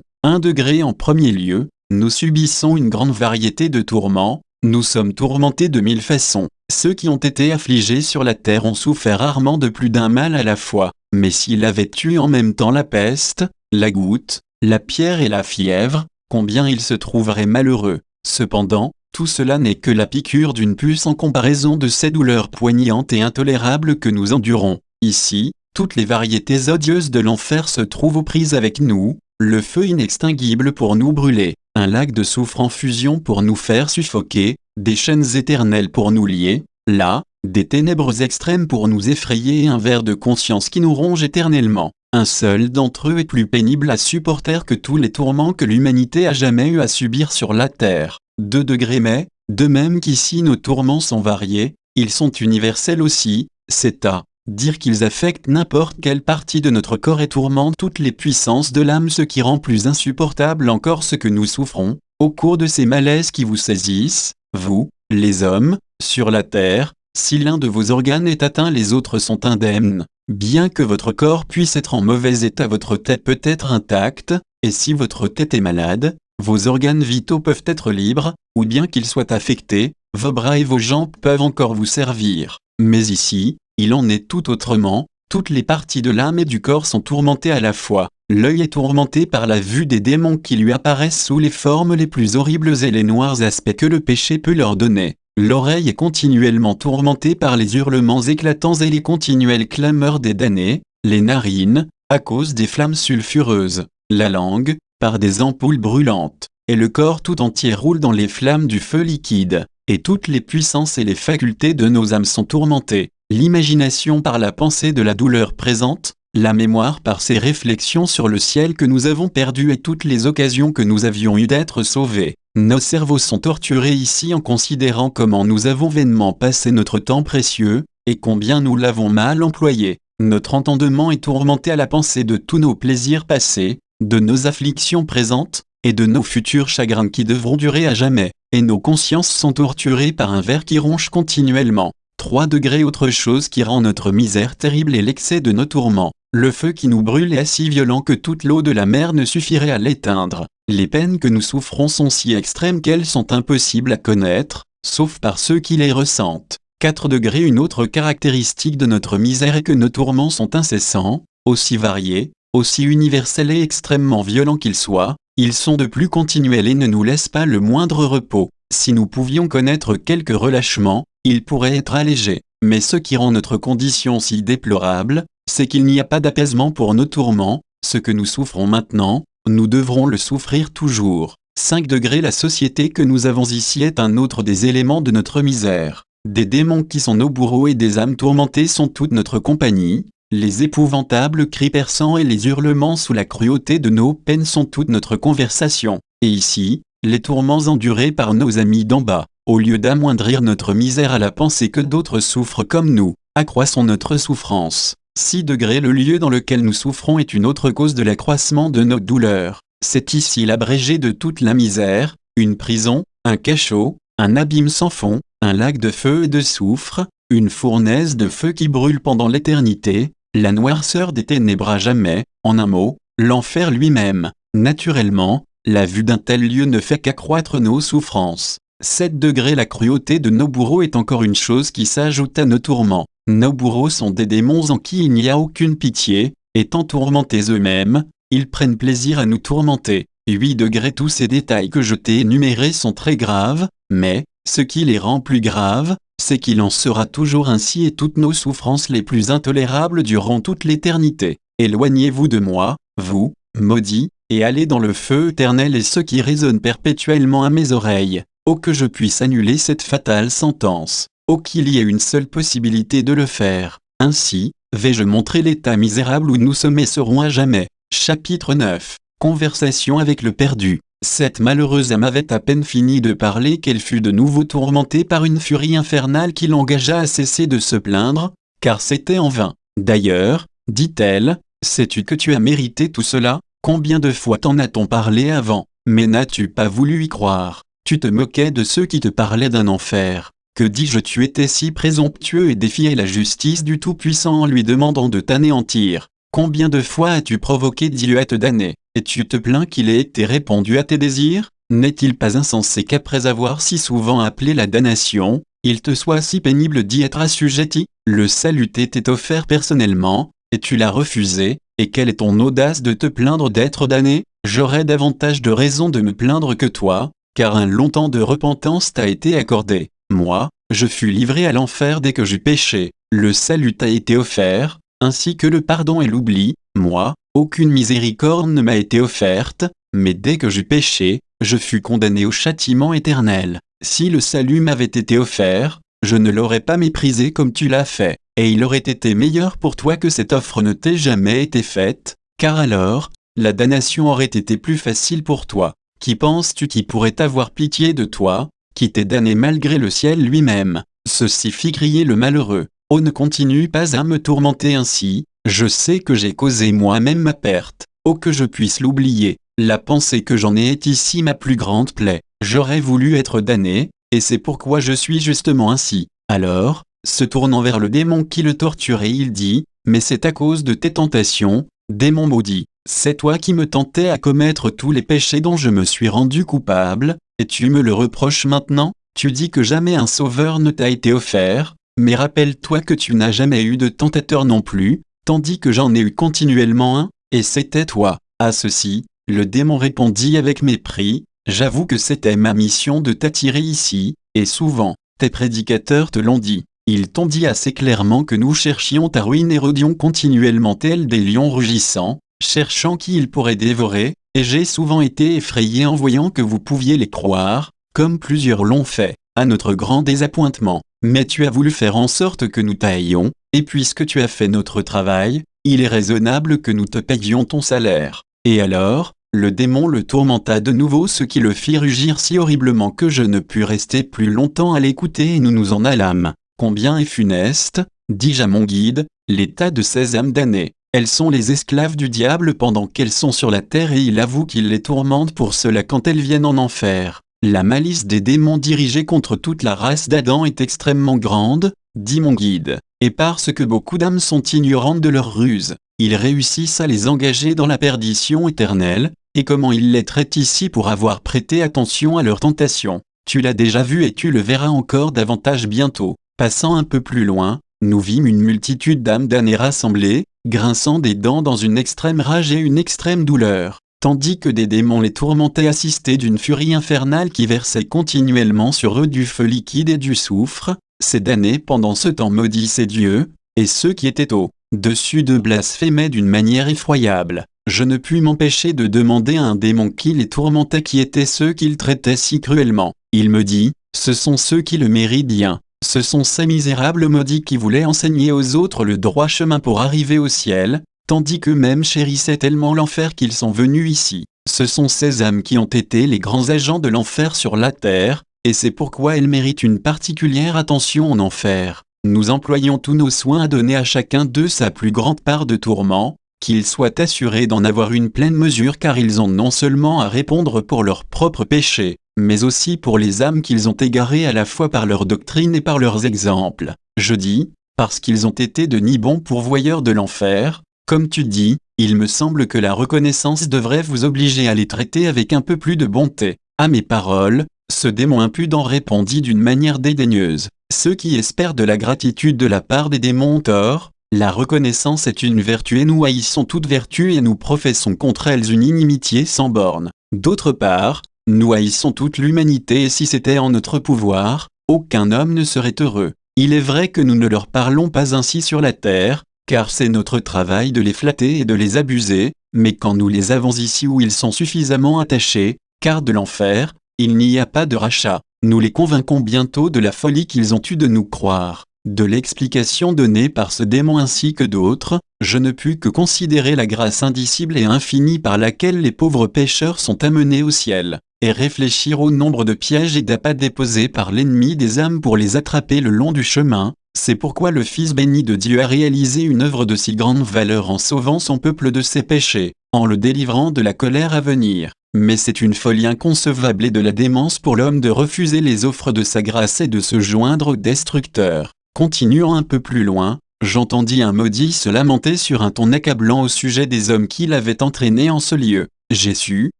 [SPEAKER 1] 1 degré en premier lieu, nous subissons une grande variété de tourments, nous sommes tourmentés de 1000 façons. Ceux qui ont été affligés sur la terre ont souffert rarement de plus d'un mal à la fois, mais s'il avait eu en même temps la peste, la goutte, la pierre et la fièvre, combien ils se trouveraient malheureux. Cependant, tout cela n'est que la piqûre d'une puce en comparaison de ces douleurs poignantes et intolérables que nous endurons. Ici, toutes les variétés odieuses de l'enfer se trouvent aux prises avec nous, le feu inextinguible pour nous brûler, un lac de soufre en fusion pour nous faire suffoquer, des chaînes éternelles pour nous lier, là, des ténèbres extrêmes pour nous effrayer et un ver de conscience qui nous ronge éternellement. Un seul d'entre eux est plus pénible à supporter que tous les tourments que l'humanité a jamais eu à subir sur la terre. 2 degrés mais, de même qu'ici nos tourments sont variés, ils sont universels aussi, c'est à dire qu'ils affectent n'importe quelle partie de notre corps et tourmentent toutes les puissances de l'âme, ce qui rend plus insupportable encore ce que nous souffrons, au cours de ces malaises qui vous saisissent, vous, les hommes, sur la terre. Si l'un de vos organes est atteint, les autres sont indemnes. Bien que votre corps puisse être en mauvais état, votre tête peut être intacte, et si votre tête est malade, vos organes vitaux peuvent être libres, ou bien qu'ils soient affectés, vos bras et vos jambes peuvent encore vous servir. Mais ici, il en est tout autrement, toutes les parties de l'âme et du corps sont tourmentées à la fois. L'œil est tourmenté par la vue des démons qui lui apparaissent sous les formes les plus horribles et les noirs aspects que le péché peut leur donner. L'oreille est continuellement tourmentée par les hurlements éclatants et les continuelles clameurs des damnés, les narines, à cause des flammes sulfureuses, la langue, par des ampoules brûlantes, et le corps tout entier roule dans les flammes du feu liquide, et toutes les puissances et les facultés de nos âmes sont tourmentées. L'imagination par la pensée de la douleur présente, la mémoire par ces réflexions sur le ciel que nous avons perdu et toutes les occasions que nous avions eues d'être sauvés. Nos cerveaux sont torturés ici en considérant comment nous avons vainement passé notre temps précieux, et combien nous l'avons mal employé. Notre entendement est tourmenté à la pensée de tous nos plaisirs passés, de nos afflictions présentes, et de nos futurs chagrins qui devront durer à jamais, et nos consciences sont torturées par un ver qui ronge continuellement. 3 degrés. Autre chose qui rend notre misère terrible est l'excès de nos tourments. Le feu qui nous brûle est si violent que toute l'eau de la mer ne suffirait à l'éteindre. Les peines que nous souffrons sont si extrêmes qu'elles sont impossibles à connaître, sauf par ceux qui les ressentent. 4 degrés. Une autre caractéristique de notre misère est que nos tourments sont incessants, aussi variés, aussi universels et extrêmement violents qu'ils soient, ils sont de plus continuels et ne nous laissent pas le moindre repos. Si nous pouvions connaître quelques relâchements, ils pourraient être allégés. Mais ce qui rend notre condition si déplorable, c'est qu'il n'y a pas d'apaisement pour nos tourments. Ce que nous souffrons maintenant, nous devrons le souffrir toujours. 5 degrés. La société que nous avons ici est un autre des éléments de notre misère. Des démons qui sont nos bourreaux et des âmes tourmentées sont toute notre compagnie. Les épouvantables cris perçants et les hurlements sous la cruauté de nos peines sont toute notre conversation. Et ici, les tourments endurés par nos amis d'en bas, au lieu d'amoindrir notre misère à la pensée que d'autres souffrent comme nous, accroissons notre souffrance. 6 degrés. Le lieu dans lequel nous souffrons est une autre cause de l'accroissement de nos douleurs. C'est ici l'abrégé de toute la misère, une prison, un cachot, un abîme sans fond, un lac de feu et de soufre, une fournaise de feu qui brûle pendant l'éternité, la noirceur des ténèbres à jamais, en un mot, l'enfer lui-même. Naturellement, la vue d'un tel lieu ne fait qu'accroître nos souffrances. 7 degrés. La cruauté de nos bourreaux est encore une chose qui s'ajoute à nos tourments. Nos bourreaux sont des démons en qui il n'y a aucune pitié, étant tourmentés eux-mêmes, ils prennent plaisir à nous tourmenter. 8 degrés. Tous ces détails que je t'ai énumérés sont très graves, mais, ce qui les rend plus graves, c'est qu'il en sera toujours ainsi et toutes nos souffrances les plus intolérables dureront toute l'éternité. Éloignez-vous de moi, vous, maudits, et allez dans le feu éternel. Et ce qui résonne perpétuellement à mes oreilles. Oh que je puisse annuler cette fatale sentence. Oh qu'il y ait une seule possibilité de le faire. Ainsi, vais-je montrer l'état misérable où nous sommes et serons à jamais. Chapitre 9. Conversation avec le perdu. Cette malheureuse âme avait à peine fini de parler qu'elle fut de nouveau tourmentée par une furie infernale qui l'engagea à cesser de se plaindre, car c'était en vain. D'ailleurs, dit-elle, sais-tu que tu as mérité tout cela? Combien de fois t'en a-t-on parlé avant? Mais n'as-tu pas voulu y croire? Tu te moquais de ceux qui te parlaient d'un enfer. Que dis-je, tu étais si présomptueux et défiais la justice du Tout-Puissant en lui demandant de t'anéantir. Combien de fois as-tu provoqué Dieu à te damner, et tu te plains qu'il ait été répondu à tes désirs? N'est-il pas insensé qu'après avoir si souvent appelé la damnation, il te soit si pénible d'y être assujetti? Le salut t'était offert personnellement, et tu l'as refusé, et quelle est ton audace de te plaindre d'être damné? J'aurais davantage de raisons de me plaindre que toi, car un long temps de repentance t'a été accordé. Moi, je fus livré à l'enfer dès que j'eus péché. Le salut t'a été offert, ainsi que le pardon et l'oubli. Moi, aucune miséricorde ne m'a été offerte, mais dès que j'eus péché, je fus condamné au châtiment éternel. Si le salut m'avait été offert, je ne l'aurais pas méprisé comme tu l'as fait, et il aurait été meilleur pour toi que cette offre ne t'ait jamais été faite, car alors, la damnation aurait été plus facile pour toi. Qui penses-tu qui pourrait avoir pitié de toi, qui t'est damné malgré le ciel lui-même? Ceci fit crier le malheureux. Oh, ne continue pas à me tourmenter ainsi, je sais que j'ai causé moi-même ma perte. Oh, que je puisse l'oublier, la pensée que j'en ai est ici ma plus grande plaie. J'aurais voulu être damné, et c'est pourquoi je suis justement ainsi. Alors, se tournant vers le démon qui le torturait, il dit, mais c'est à cause de tes tentations, démon maudit. C'est toi qui me tentais à commettre tous les péchés dont je me suis rendu coupable, et tu me le reproches maintenant? Tu dis que jamais un sauveur ne t'a été offert, mais rappelle-toi que tu n'as jamais eu de tentateur non plus, tandis que j'en ai eu continuellement un, et c'était toi. À ceci, le démon répondit avec mépris, j'avoue que c'était ma mission de t'attirer ici, et souvent, tes prédicateurs te l'ont dit. Ils t'ont dit assez clairement que nous cherchions ta ruine et rôdions continuellement tels des lions rugissants, cherchant qui ils pourraient dévorer, et j'ai souvent été effrayé en voyant que vous pouviez les croire, comme plusieurs l'ont fait, à notre grand désappointement. Mais tu as voulu faire en sorte que nous t'aillions, et puisque tu as fait notre travail, il est raisonnable que nous te payions ton salaire. Et alors, le démon le tourmenta de nouveau, ce qui le fit rugir si horriblement que je ne pus rester plus longtemps à l'écouter et nous nous en allâmes. Combien est funeste, dis-je à mon guide, l'état de ces âmes damnées. Elles sont les esclaves du diable pendant qu'elles sont sur la terre et il avoue qu'il les tourmente pour cela quand elles viennent en enfer. La malice des démons dirigés contre toute la race d'Adam est extrêmement grande, dit mon guide, et parce que beaucoup d'âmes sont ignorantes de leurs ruses, ils réussissent à les engager dans la perdition éternelle, et comment ils les traitent ici pour avoir prêté attention à leurs tentations. Tu l'as déjà vu et tu le verras encore davantage bientôt. Passant un peu plus loin, nous vîmes une multitude d'âmes damnées rassemblées, grinçant des dents dans une extrême rage et une extrême douleur, tandis que des démons les tourmentaient assistés d'une furie infernale qui versait continuellement sur eux du feu liquide et du soufre. Ces damnés pendant ce temps maudissaient Dieu, et ceux qui étaient au-dessus d'eux blasphémaient d'une manière effroyable. Je ne pus m'empêcher de demander à un démon qui les tourmentait qui étaient ceux qu'il traitait si cruellement. Il me dit, ce sont ceux qui le méritent bien. Ce sont ces misérables maudits qui voulaient enseigner aux autres le droit chemin pour arriver au ciel, tandis qu'eux-mêmes chérissaient tellement l'enfer qu'ils sont venus ici. Ce sont ces âmes qui ont été les grands agents de l'enfer sur la terre, et c'est pourquoi elles méritent une particulière attention en enfer. Nous employons tous nos soins à donner à chacun d'eux sa plus grande part de tourment, qu'ils soient assurés d'en avoir une pleine mesure car ils ont non seulement à répondre pour leurs propres péchés, mais aussi pour les âmes qu'ils ont égarées à la fois par leur doctrine et par leurs exemples. Je dis, parce qu'ils ont été de ni bons pourvoyeurs de l'enfer, comme tu dis, il me semble que la reconnaissance devrait vous obliger à les traiter avec un peu plus de bonté. À mes paroles, ce démon impudent répondit d'une manière dédaigneuse. Ceux qui espèrent de la gratitude de la part des démons ont tort. La reconnaissance est une vertu et nous haïssons toute vertu et nous professons contre elles une inimitié sans borne. D'autre part, nous haïssons toute l'humanité et si c'était en notre pouvoir, aucun homme ne serait heureux. Il est vrai que nous ne leur parlons pas ainsi sur la terre, car c'est notre travail de les flatter et de les abuser, mais quand nous les avons ici où ils sont suffisamment attachés, car de l'enfer, il n'y a pas de rachat, nous les convainquons bientôt de la folie qu'ils ont eue de nous croire. De l'explication donnée par ce démon ainsi que d'autres, je ne pus que considérer la grâce indicible et infinie par laquelle les pauvres pécheurs sont amenés au ciel, et réfléchir au nombre de pièges et d'appâts déposés par l'ennemi des âmes pour les attraper le long du chemin. C'est pourquoi le Fils béni de Dieu a réalisé une œuvre de si grande valeur en sauvant son peuple de ses péchés, en le délivrant de la colère à venir. Mais c'est une folie inconcevable et de la démence pour l'homme de refuser les offres de sa grâce et de se joindre au destructeur. Continuant un peu plus loin, j'entendis un maudit se lamenter sur un ton accablant au sujet des hommes qui l'avaient entraîné en ce lieu. J'ai su,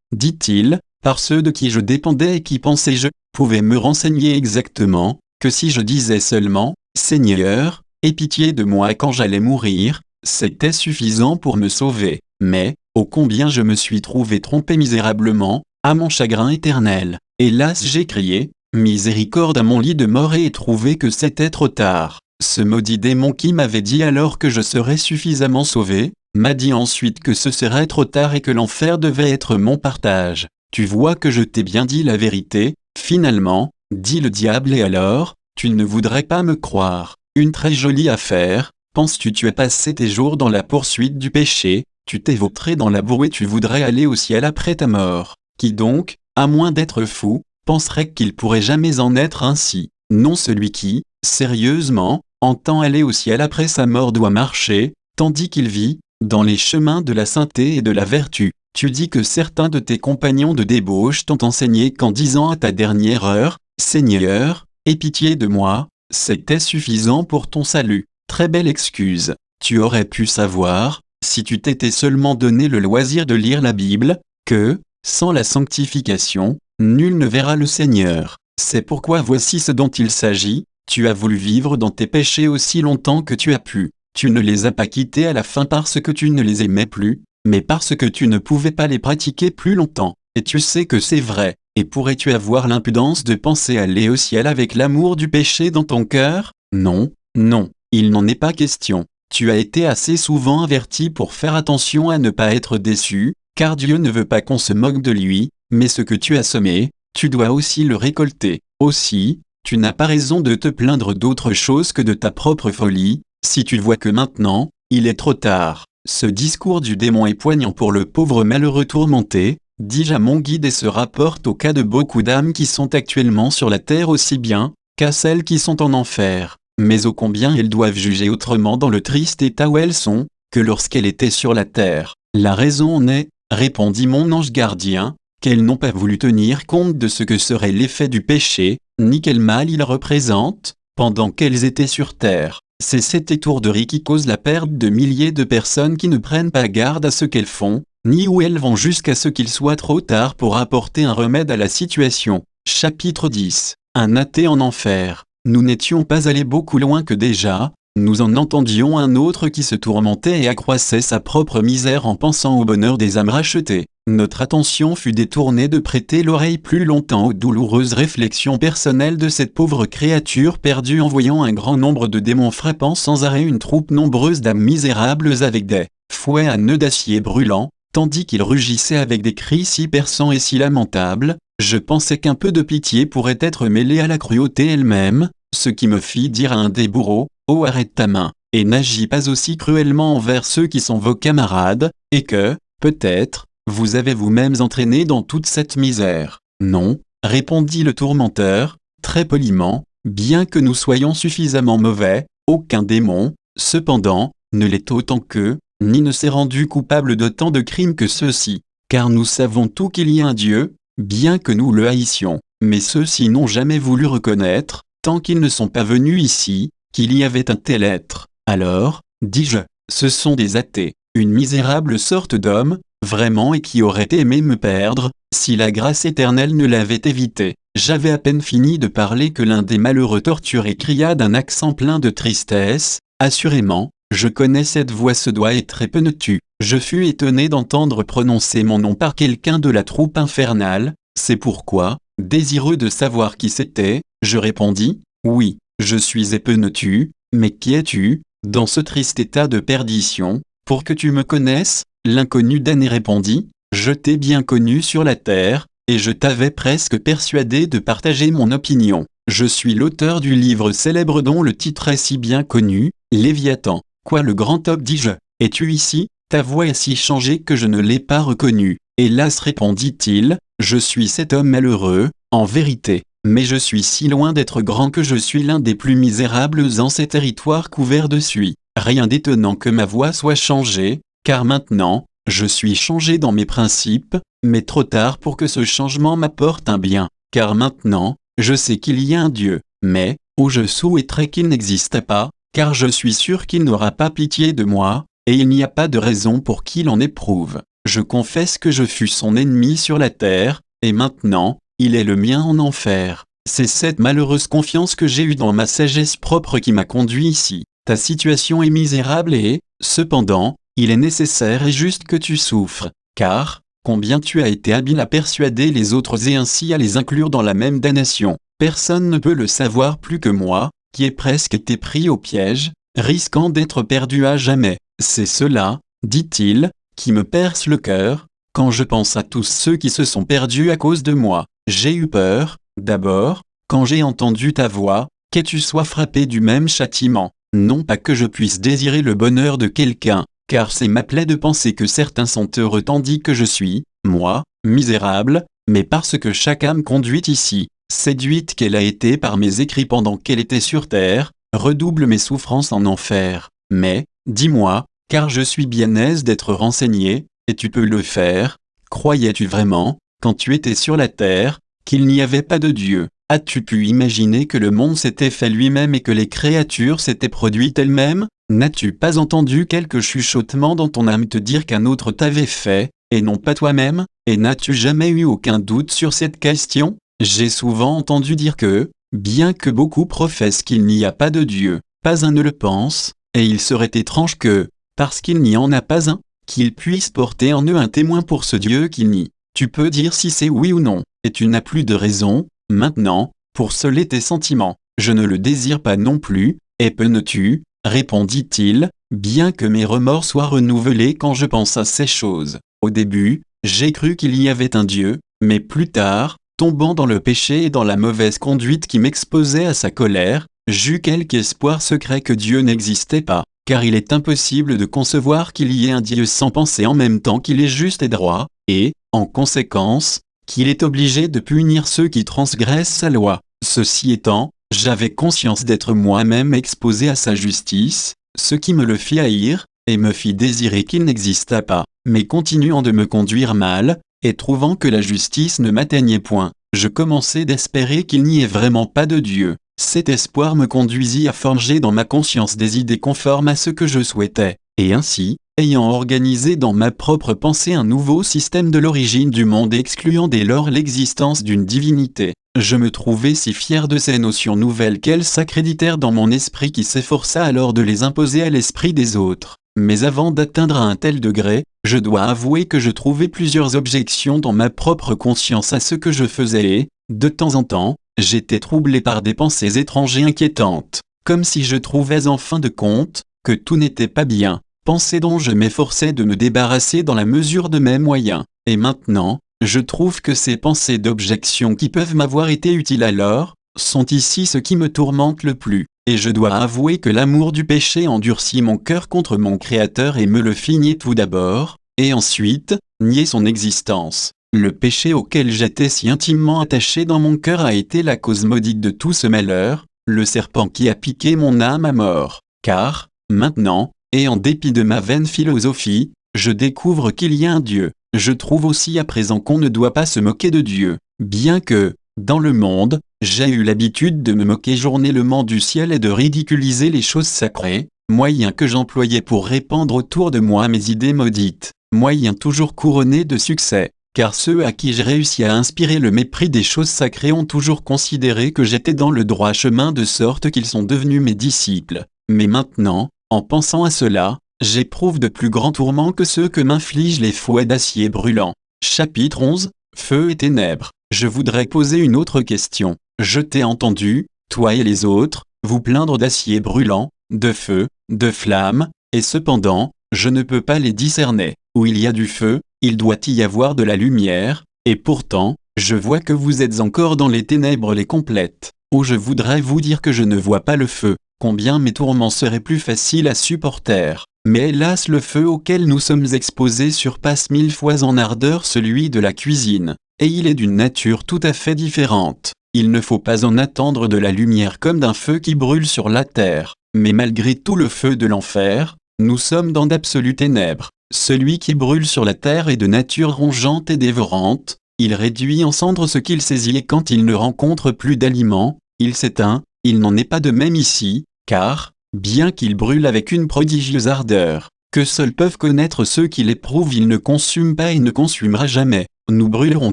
[SPEAKER 1] dit-il, par ceux de qui je dépendais et qui pensaient je pouvais me renseigner exactement, que si je disais seulement « Seigneur, aie pitié de moi quand j'allais mourir », c'était suffisant pour me sauver. Mais, ô combien je me suis trouvé trompé misérablement, à mon chagrin éternel. Hélas, j'ai crié, miséricorde à mon lit de mort et ai trouvé que c'était trop tard. Ce maudit démon qui m'avait dit alors que je serais suffisamment sauvé, m'a dit ensuite que ce serait trop tard et que l'enfer devait être mon partage. Tu vois que je t'ai bien dit la vérité, finalement, dit le diable et alors, tu ne voudrais pas me croire. Une très jolie affaire, penses-tu tu as passé tes jours dans la poursuite du péché, tu t'es vautré dans la boue et tu voudrais aller au ciel après ta mort. Qui donc, à moins d'être fou, penserait qu'il pourrait jamais en être ainsi? Non, celui qui, sérieusement, entend aller au ciel après sa mort doit marcher, tandis qu'il vit, dans les chemins de la sainteté et de la vertu. Tu dis que certains de tes compagnons de débauche t'ont enseigné qu'en disant à ta dernière heure, Seigneur, aie pitié de moi, c'était suffisant pour ton salut. Très belle excuse. Tu aurais pu savoir, si tu t'étais seulement donné le loisir de lire la Bible, que, sans la sanctification, nul ne verra le Seigneur. C'est pourquoi voici ce dont il s'agit, tu as voulu vivre dans tes péchés aussi longtemps que tu as pu. Tu ne les as pas quittés à la fin parce que tu ne les aimais plus, mais parce que tu ne pouvais pas les pratiquer plus longtemps. Et tu sais que c'est vrai. Et pourrais-tu avoir l'impudence de penser aller au ciel avec l'amour du péché dans ton cœur? Non, non, il n'en est pas question. Tu as été assez souvent averti pour faire attention à ne pas être déçu, car Dieu ne veut pas qu'on se moque de lui, mais ce que tu as semé, tu dois aussi le récolter. Aussi, tu n'as pas raison de te plaindre d'autre chose que de ta propre folie, si tu vois que maintenant, il est trop tard. Ce discours du démon est poignant pour le pauvre malheureux tourmenté, dis-je à mon guide, et se rapporte au cas de beaucoup d'âmes qui sont actuellement sur la terre aussi bien qu'à celles qui sont en enfer, mais ô combien elles doivent juger autrement dans le triste état où elles sont, que lorsqu'elles étaient sur la terre. La raison en est, répondit mon ange gardien, qu'elles n'ont pas voulu tenir compte de ce que serait l'effet du péché, ni quel mal il représente, pendant qu'elles étaient sur terre. C'est cette étourderie qui cause la perte de milliers de personnes qui ne prennent pas garde à ce qu'elles font, ni où elles vont, jusqu'à ce qu'il soit trop tard pour apporter un remède à la situation. Chapitre 10. Un athée en enfer. Nous n'étions pas allés beaucoup loin que déjà, nous en entendions un autre qui se tourmentait et accroissait sa propre misère en pensant au bonheur des âmes rachetées. Notre attention fut détournée de prêter l'oreille plus longtemps aux douloureuses réflexions personnelles de cette pauvre créature perdue en voyant un grand nombre de démons frappant sans arrêt une troupe nombreuse d'âmes misérables avec des fouets à nœuds d'acier brûlants, tandis qu'ils rugissaient avec des cris si perçants et si lamentables. Je pensais qu'un peu de pitié pourrait être mêlée à la cruauté elle-même, ce qui me fit dire à un des bourreaux, « Oh, arrête ta main, et n'agis pas aussi cruellement envers ceux qui sont vos camarades, et que, peut-être, vous avez vous-mêmes entraîné dans toute cette misère. » « Non, » répondit le tourmenteur, très poliment, « bien que nous soyons suffisamment mauvais, aucun démon, cependant, ne l'est autant qu'eux, ni ne s'est rendu coupable de tant de crimes que ceux-ci, car nous savons tous qu'il y a un Dieu, bien que nous le haïssions, mais ceux-ci n'ont jamais voulu reconnaître, tant qu'ils ne sont pas venus ici, qu'il y avait un tel être. Alors, dis-je, ce sont des athées, une misérable sorte d'homme, vraiment, et qui aurait aimé me perdre, si la grâce éternelle ne l'avait évité. J'avais à peine fini de parler que l'un des malheureux torturés cria d'un accent plein de tristesse, « Assurément, je connais cette voix, ce doit être Epennetu. » Je fus étonné d'entendre prononcer mon nom par quelqu'un de la troupe infernale, c'est pourquoi, désireux de savoir qui c'était, je répondis, « Oui, je suis Epennetu, mais qui es-tu, dans ce triste état de perdition, pour que tu me connaisses ?» L'inconnu damné répondit, « Je t'ai bien connu sur la terre, et je t'avais presque persuadé de partager mon opinion. Je suis l'auteur du livre célèbre dont le titre est si bien connu, Léviathan. »« Quoi, le grand homme, dis-je, es-tu ici ? Ta voix est si changée que je ne l'ai pas reconnue. »« Hélas, répondit-il, je suis cet homme malheureux, en vérité, mais je suis si loin d'être grand que je suis l'un des plus misérables en ces territoires couverts de suie. Rien d'étonnant que ma voix soit changée, car maintenant, je suis changé dans mes principes, mais trop tard pour que ce changement m'apporte un bien, car maintenant, je sais qu'il y a un Dieu, mais, je souhaiterais qu'il n'existe pas, car je suis sûr qu'il n'aura pas pitié de moi, et il n'y a pas de raison pour qu'il en éprouve. Je confesse que je fus son ennemi sur la terre, et maintenant, il est le mien en enfer. C'est cette malheureuse confiance que j'ai eue dans ma sagesse propre qui m'a conduit ici. Ta situation est misérable et, cependant, il est nécessaire et juste que tu souffres, car, combien tu as été habile à persuader les autres et ainsi à les inclure dans la même damnation. Personne ne peut le savoir plus que moi, qui ai presque été pris au piège, risquant d'être perdu à jamais. C'est cela, dit-il, qui me perce le cœur, quand je pense à tous ceux qui se sont perdus à cause de moi. J'ai eu peur, d'abord, quand j'ai entendu ta voix, que tu sois frappé du même châtiment. Non pas que je puisse désirer le bonheur de quelqu'un, car c'est ma plaie de penser que certains sont heureux tandis que je suis, moi, misérable, mais parce que chaque âme conduite ici, séduite qu'elle a été par mes écrits pendant qu'elle était sur terre, redouble mes souffrances en enfer. Mais, dis-moi, car je suis bien aise d'être renseigné, et tu peux le faire, croyais-tu vraiment, quand tu étais sur la terre, qu'il n'y avait pas de Dieu? As-tu pu imaginer que le monde s'était fait lui-même et que les créatures s'étaient produites elles-mêmes? N'as-tu pas entendu quelque chuchotement dans ton âme te dire qu'un autre t'avait fait, et non pas toi-même? Et n'as-tu jamais eu aucun doute sur cette question? J'ai souvent entendu dire que, bien que beaucoup professent qu'il n'y a pas de Dieu, pas un ne le pense, et il serait étrange que, parce qu'il n'y en a pas un, qu'ils puissent porter en eux un témoin pour ce Dieu qu'ils nient. Tu peux dire si c'est oui ou non, et tu n'as plus de raison, maintenant, pour celer tes sentiments. Je ne le désire pas non plus, Epennetu, répondit-il, bien que mes remords soient renouvelés quand je pense à ces choses. Au début, j'ai cru qu'il y avait un Dieu, mais plus tard, tombant dans le péché et dans la mauvaise conduite qui m'exposait à sa colère, j'eus quelque espoir secret que Dieu n'existait pas, car il est impossible de concevoir qu'il y ait un Dieu sans penser en même temps qu'il est juste et droit, et, en conséquence, qu'il est obligé de punir ceux qui transgressent sa loi. Ceci étant, j'avais conscience d'être moi-même exposé à sa justice, ce qui me le fit haïr, et me fit désirer qu'il n'existât pas. Mais continuant de me conduire mal, et trouvant que la justice ne m'atteignait point, je commençai d'espérer qu'il n'y ait vraiment pas de Dieu. Cet espoir me conduisit à forger dans ma conscience des idées conformes à ce que je souhaitais, et ainsi, ayant organisé dans ma propre pensée un nouveau système de l'origine du monde excluant dès lors l'existence d'une divinité, je me trouvais si fier de ces notions nouvelles qu'elles s'accréditèrent dans mon esprit qui s'efforça alors de les imposer à l'esprit des autres. Mais avant d'atteindre à un tel degré, je dois avouer que je trouvais plusieurs objections dans ma propre conscience à ce que je faisais et, de temps en temps, j'étais troublé par des pensées étranges et inquiétantes, comme si je trouvais en fin de compte, que tout n'était pas bien, pensées dont je m'efforçais de me débarrasser dans la mesure de mes moyens. Et maintenant, je trouve que ces pensées d'objection qui peuvent m'avoir été utiles alors, sont ici ce qui me tourmente le plus. Et je dois avouer que l'amour du péché endurcit mon cœur contre mon Créateur et me le fit nier tout d'abord, et ensuite, nier son existence. Le péché auquel j'étais si intimement attaché dans mon cœur a été la cause maudite de tout ce malheur, le serpent qui a piqué mon âme à mort. Car, maintenant, et en dépit de ma vaine philosophie, je découvre qu'il y a un Dieu. Je trouve aussi à présent qu'on ne doit pas se moquer de Dieu, bien que, dans le monde, j'ai eu l'habitude de me moquer journellement du ciel et de ridiculiser les choses sacrées, moyen que j'employais pour répandre autour de moi mes idées maudites, moyen toujours couronné de succès, car ceux à qui j'ai réussi à inspirer le mépris des choses sacrées ont toujours considéré que j'étais dans le droit chemin de sorte qu'ils sont devenus mes disciples. Mais maintenant, en pensant à cela, j'éprouve de plus grands tourments que ceux que m'infligent les fouets d'acier brûlant. Chapitre 11, Feu et ténèbres. Je voudrais poser une autre question. Je t'ai entendu, toi et les autres, vous plaindre d'acier brûlant, de feu, de flamme, et cependant, je ne peux pas les discerner. Où il y a du feu, il doit y avoir de la lumière, et pourtant, je vois que vous êtes encore dans les ténèbres les complètes. Oh, je voudrais vous dire que je ne vois pas le feu, combien mes tourments seraient plus faciles à supporter. Mais hélas, le feu auquel nous sommes exposés surpasse 1000 fois en ardeur celui de la cuisine, et il est d'une nature tout à fait différente. Il ne faut pas en attendre de la lumière comme d'un feu qui brûle sur la terre, mais malgré tout le feu de l'enfer, nous sommes dans d'absolues ténèbres. Celui qui brûle sur la terre est de nature rongeante et dévorante, il réduit en cendres ce qu'il saisit et quand il ne rencontre plus d'aliments, il s'éteint. Il n'en est pas de même ici, car, bien qu'il brûle avec une prodigieuse ardeur, que seuls peuvent connaître ceux qui l'éprouvent, il ne consume pas et ne consumera jamais. Nous brûlerons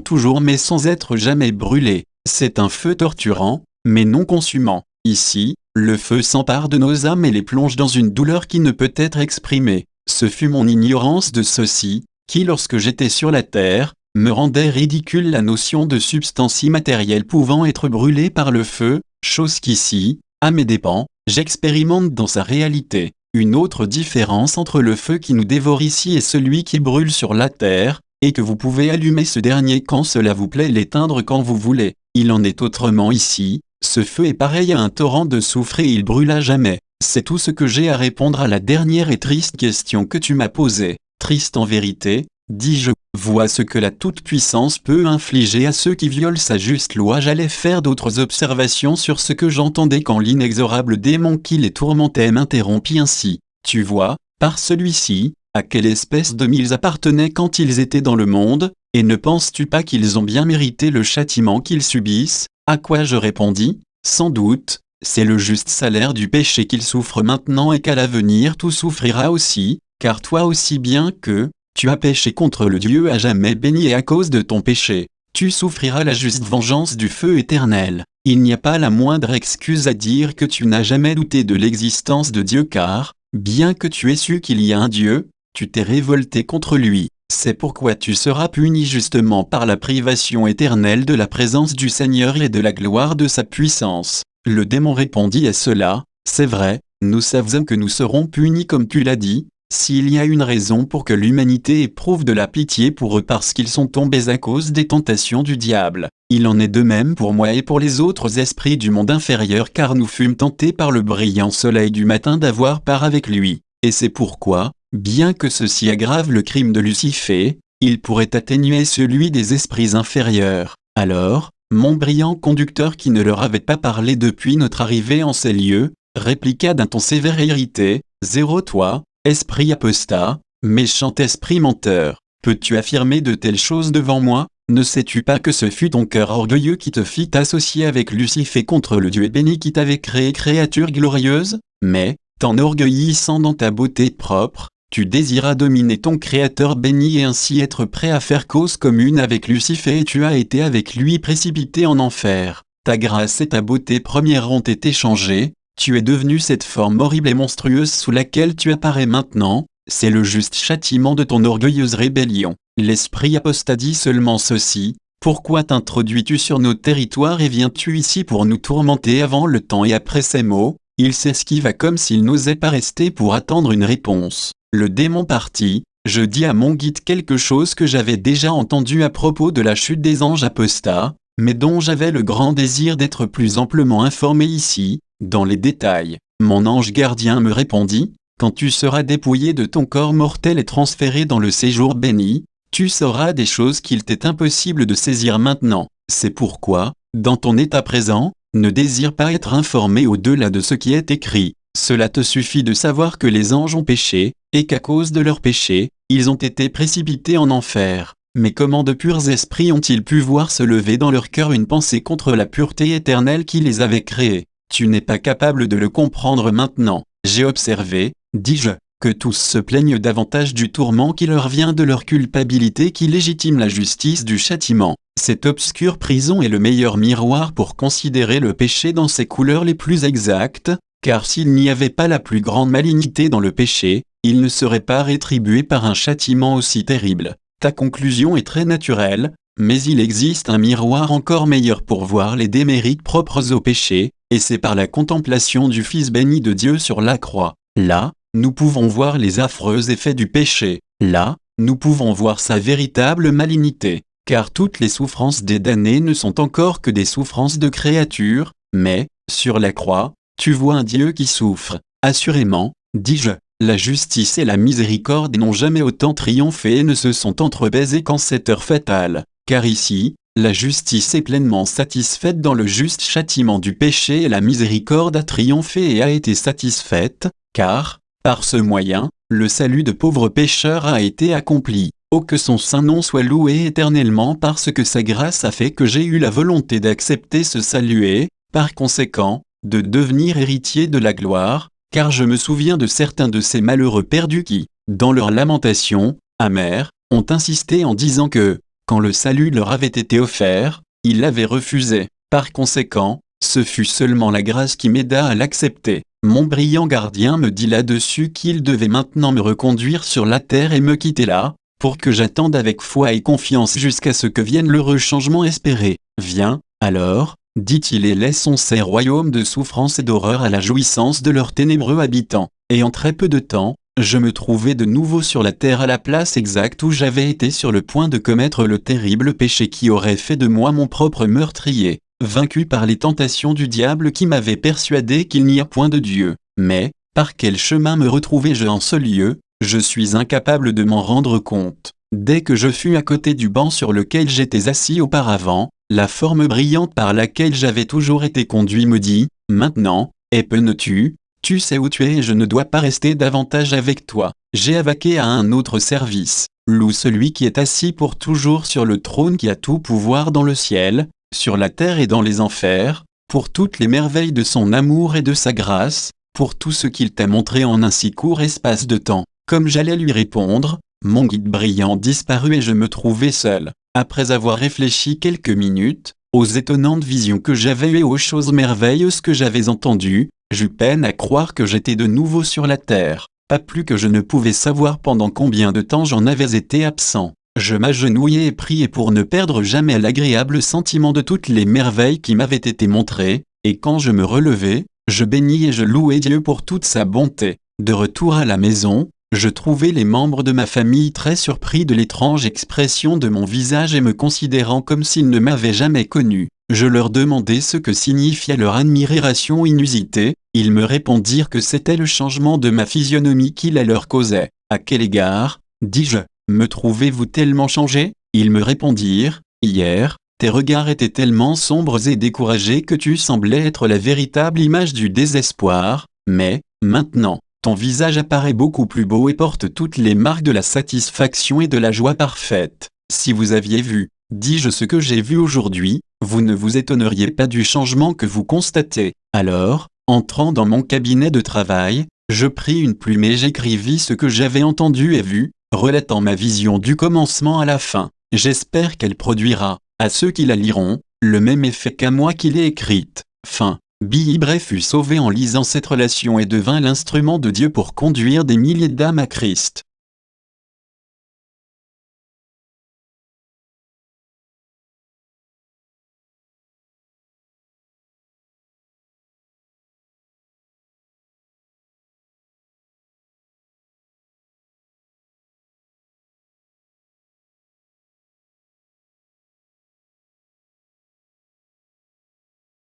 [SPEAKER 1] toujours mais sans être jamais brûlés. C'est un feu torturant, mais non consumant. Ici, le feu s'empare de nos âmes et les plonge dans une douleur qui ne peut être exprimée. Ce fut mon ignorance de ceci, qui lorsque j'étais sur la terre, me rendait ridicule la notion de substance immatérielle pouvant être brûlée par le feu, chose qu'ici, à mes dépens, j'expérimente dans sa réalité. Une autre différence entre le feu qui nous dévore ici et celui qui brûle sur la terre, et que vous pouvez allumer ce dernier quand cela vous plaît et l'éteindre quand vous voulez. Il en est autrement ici, ce feu est pareil à un torrent de soufre et il brûle à jamais. C'est tout ce que j'ai à répondre à la dernière et triste question que tu m'as posée. Triste en vérité, dis-je, vois ce que la toute-puissance peut infliger à ceux qui violent sa juste loi. J'allais faire d'autres observations sur ce que j'entendais quand l'inexorable démon qui les tourmentait m'interrompit ainsi. Tu vois, par celui-ci, à quelle espèce d'homme ils appartenaient quand ils étaient dans le monde, et ne penses-tu pas qu'ils ont bien mérité le châtiment qu'ils subissent? À quoi je répondis, sans doute, c'est le juste salaire du péché qu'ils souffrent maintenant et qu'à l'avenir tout souffrira aussi, car toi aussi bien que tu as péché contre le Dieu à jamais béni et à cause de ton péché, tu souffriras la juste vengeance du feu éternel. Il n'y a pas la moindre excuse à dire que tu n'as jamais douté de l'existence de Dieu car, bien que tu aies su qu'il y a un Dieu, tu t'es révolté contre lui. C'est pourquoi tu seras puni justement par la privation éternelle de la présence du Seigneur et de la gloire de sa puissance. Le démon répondit à cela, c'est vrai, nous savons que nous serons punis comme tu l'as dit. S'il y a une raison pour que l'humanité éprouve de la pitié pour eux parce qu'ils sont tombés à cause des tentations du diable, il en est de même pour moi et pour les autres esprits du monde inférieur car nous fûmes tentés par le brillant soleil du matin d'avoir part avec lui. et c'est pourquoi, bien que ceci aggrave le crime de Lucifer, il pourrait atténuer celui des esprits inférieurs. Alors, mon brillant conducteur qui ne leur avait pas parlé depuis notre arrivée en ces lieux, répliqua d'un ton sévère et irrité, « Zéro toi, esprit apostat, méchant esprit menteur, peux-tu affirmer de telles choses devant moi? Ne sais-tu pas que ce fut ton cœur orgueilleux qui te fit associer avec Lucifer contre le Dieu béni qui t'avait créé créature glorieuse? Mais, t'enorgueillissant dans ta beauté propre, tu désiras dominer ton Créateur béni et ainsi être prêt à faire cause commune avec Lucifer et tu as été avec lui précipité en enfer. Ta grâce et ta beauté première ont été changées, tu es devenu cette forme horrible et monstrueuse sous laquelle tu apparais maintenant, c'est le juste châtiment de ton orgueilleuse rébellion. L'esprit apostat dit seulement ceci, pourquoi t'introduis-tu sur nos territoires et viens-tu ici pour nous tourmenter avant le temps? Et après ces mots, il s'esquiva comme s'il n'osait pas rester pour attendre une réponse. Le démon partit, je dis à mon guide quelque chose que j'avais déjà entendu à propos de la chute des anges apostats, mais dont j'avais le grand désir d'être plus amplement informé ici, dans les détails. Mon ange gardien me répondit, quand tu seras dépouillé de ton corps mortel et transféré dans le séjour béni, tu sauras des choses qu'il t'est impossible de saisir maintenant. C'est pourquoi, dans ton état présent, ne désire pas être informé au-delà de ce qui est écrit. Cela te suffit de savoir que les anges ont péché, et qu'à cause de leur péché, ils ont été précipités en enfer. Mais comment de purs esprits ont-ils pu voir se lever dans leur cœur une pensée contre la pureté éternelle qui les avait créés? Tu n'es pas capable de le comprendre maintenant. J'ai observé, dis-je, que tous se plaignent davantage du tourment qui leur vient de leur culpabilité qui légitime la justice du châtiment. Cette obscure prison est le meilleur miroir pour considérer le péché dans ses couleurs les plus exactes, car s'il n'y avait pas la plus grande malignité dans le péché, il ne serait pas rétribué par un châtiment aussi terrible. Ta conclusion est très naturelle, mais il existe un miroir encore meilleur pour voir les démérites propres au péché, et c'est par la contemplation du Fils béni de Dieu sur la croix. Là, nous pouvons voir les affreux effets du péché. Là, nous pouvons voir sa véritable malignité, car toutes les souffrances des damnés ne sont encore que des souffrances de créatures, mais, sur la croix, tu vois un Dieu qui souffre. Assurément, dis-je, la justice et la miséricorde n'ont jamais autant triomphé et ne se sont entrebaisées qu'en cette heure fatale, car ici, la justice est pleinement satisfaite dans le juste châtiment du péché et la miséricorde a triomphé et a été satisfaite, car, par ce moyen, le salut de pauvres pécheurs a été accompli. Oh que son saint nom soit loué éternellement parce que sa grâce a fait que j'ai eu la volonté d'accepter ce salut et, par conséquent, de devenir héritier de la gloire, car je me souviens de certains de ces malheureux perdus qui, dans leurs lamentations, amères, ont insisté en disant que, quand le salut leur avait été offert, ils l'avaient refusé. Par conséquent, ce fut seulement la grâce qui m'aida à l'accepter. Mon brillant gardien me dit là-dessus qu'il devait maintenant me reconduire sur la terre et me quitter là, pour que j'attende avec foi et confiance jusqu'à ce que vienne l'heureux changement espéré. Viens, alors, dit-il, et laissons ces royaumes de souffrance et d'horreur à la jouissance de leurs ténébreux habitants. Et en très peu de temps, je me trouvais de nouveau sur la terre à la place exacte où j'avais été sur le point de commettre le terrible péché qui aurait fait de moi mon propre meurtrier, vaincu par les tentations du diable qui m'avait persuadé qu'il n'y a point de Dieu. Mais, par quel chemin me retrouvais-je en ce lieu? Je suis incapable de m'en rendre compte. Dès que je fus à côté du banc sur lequel j'étais assis auparavant, la forme brillante par laquelle j'avais toujours été conduit me dit, « Maintenant, Épeune-tu, tu sais où tu es et je ne dois pas rester davantage avec toi. J'ai avaqué à un autre service. Loue celui qui est assis pour toujours sur le trône qui a tout pouvoir dans le ciel, sur la terre et dans les enfers, pour toutes les merveilles de son amour et de sa grâce, pour tout ce qu'il t'a montré en un si court espace de temps. » Comme j'allais lui répondre, mon guide brillant disparut et je me trouvai seul. Après avoir réfléchi quelques minutes, aux étonnantes visions que j'avais eues et aux choses merveilleuses que j'avais entendues, j'eus peine à croire que j'étais de nouveau sur la terre. Pas plus que je ne pouvais savoir pendant combien de temps j'en avais été absent. Je m'agenouillai et priai pour ne perdre jamais l'agréable sentiment de toutes les merveilles qui m'avaient été montrées, et quand je me relevai, je bénis et je louai Dieu pour toute sa bonté. De retour à la maison, je trouvai les membres de ma famille très surpris de l'étrange expression de mon visage et me considérant comme s'ils ne m'avaient jamais connu. Je leur demandai ce que signifiait leur admiration inusitée, ils me répondirent que c'était le changement de ma physionomie qui la leur causait. À quel égard, dis-je, me trouvez-vous tellement changé? Ils me répondirent, hier, tes regards étaient tellement sombres et découragés que tu semblais être la véritable image du désespoir, mais, maintenant, ton visage apparaît beaucoup plus beau et porte toutes les marques de la satisfaction et de la joie parfaite. Si vous aviez vu, dis-je, ce que j'ai vu aujourd'hui, vous ne vous étonneriez pas du changement que vous constatez. Alors, entrant dans mon cabinet de travail, je pris une plume et j'écrivis ce que j'avais entendu et vu, relatant ma vision du commencement à la fin. J'espère qu'elle produira, à ceux qui la liront, le même effet qu'à moi qui l'ai écrite. Fin. Billy Bray fut sauvé en lisant cette relation et devint l'instrument de Dieu pour conduire des milliers d'âmes à Christ.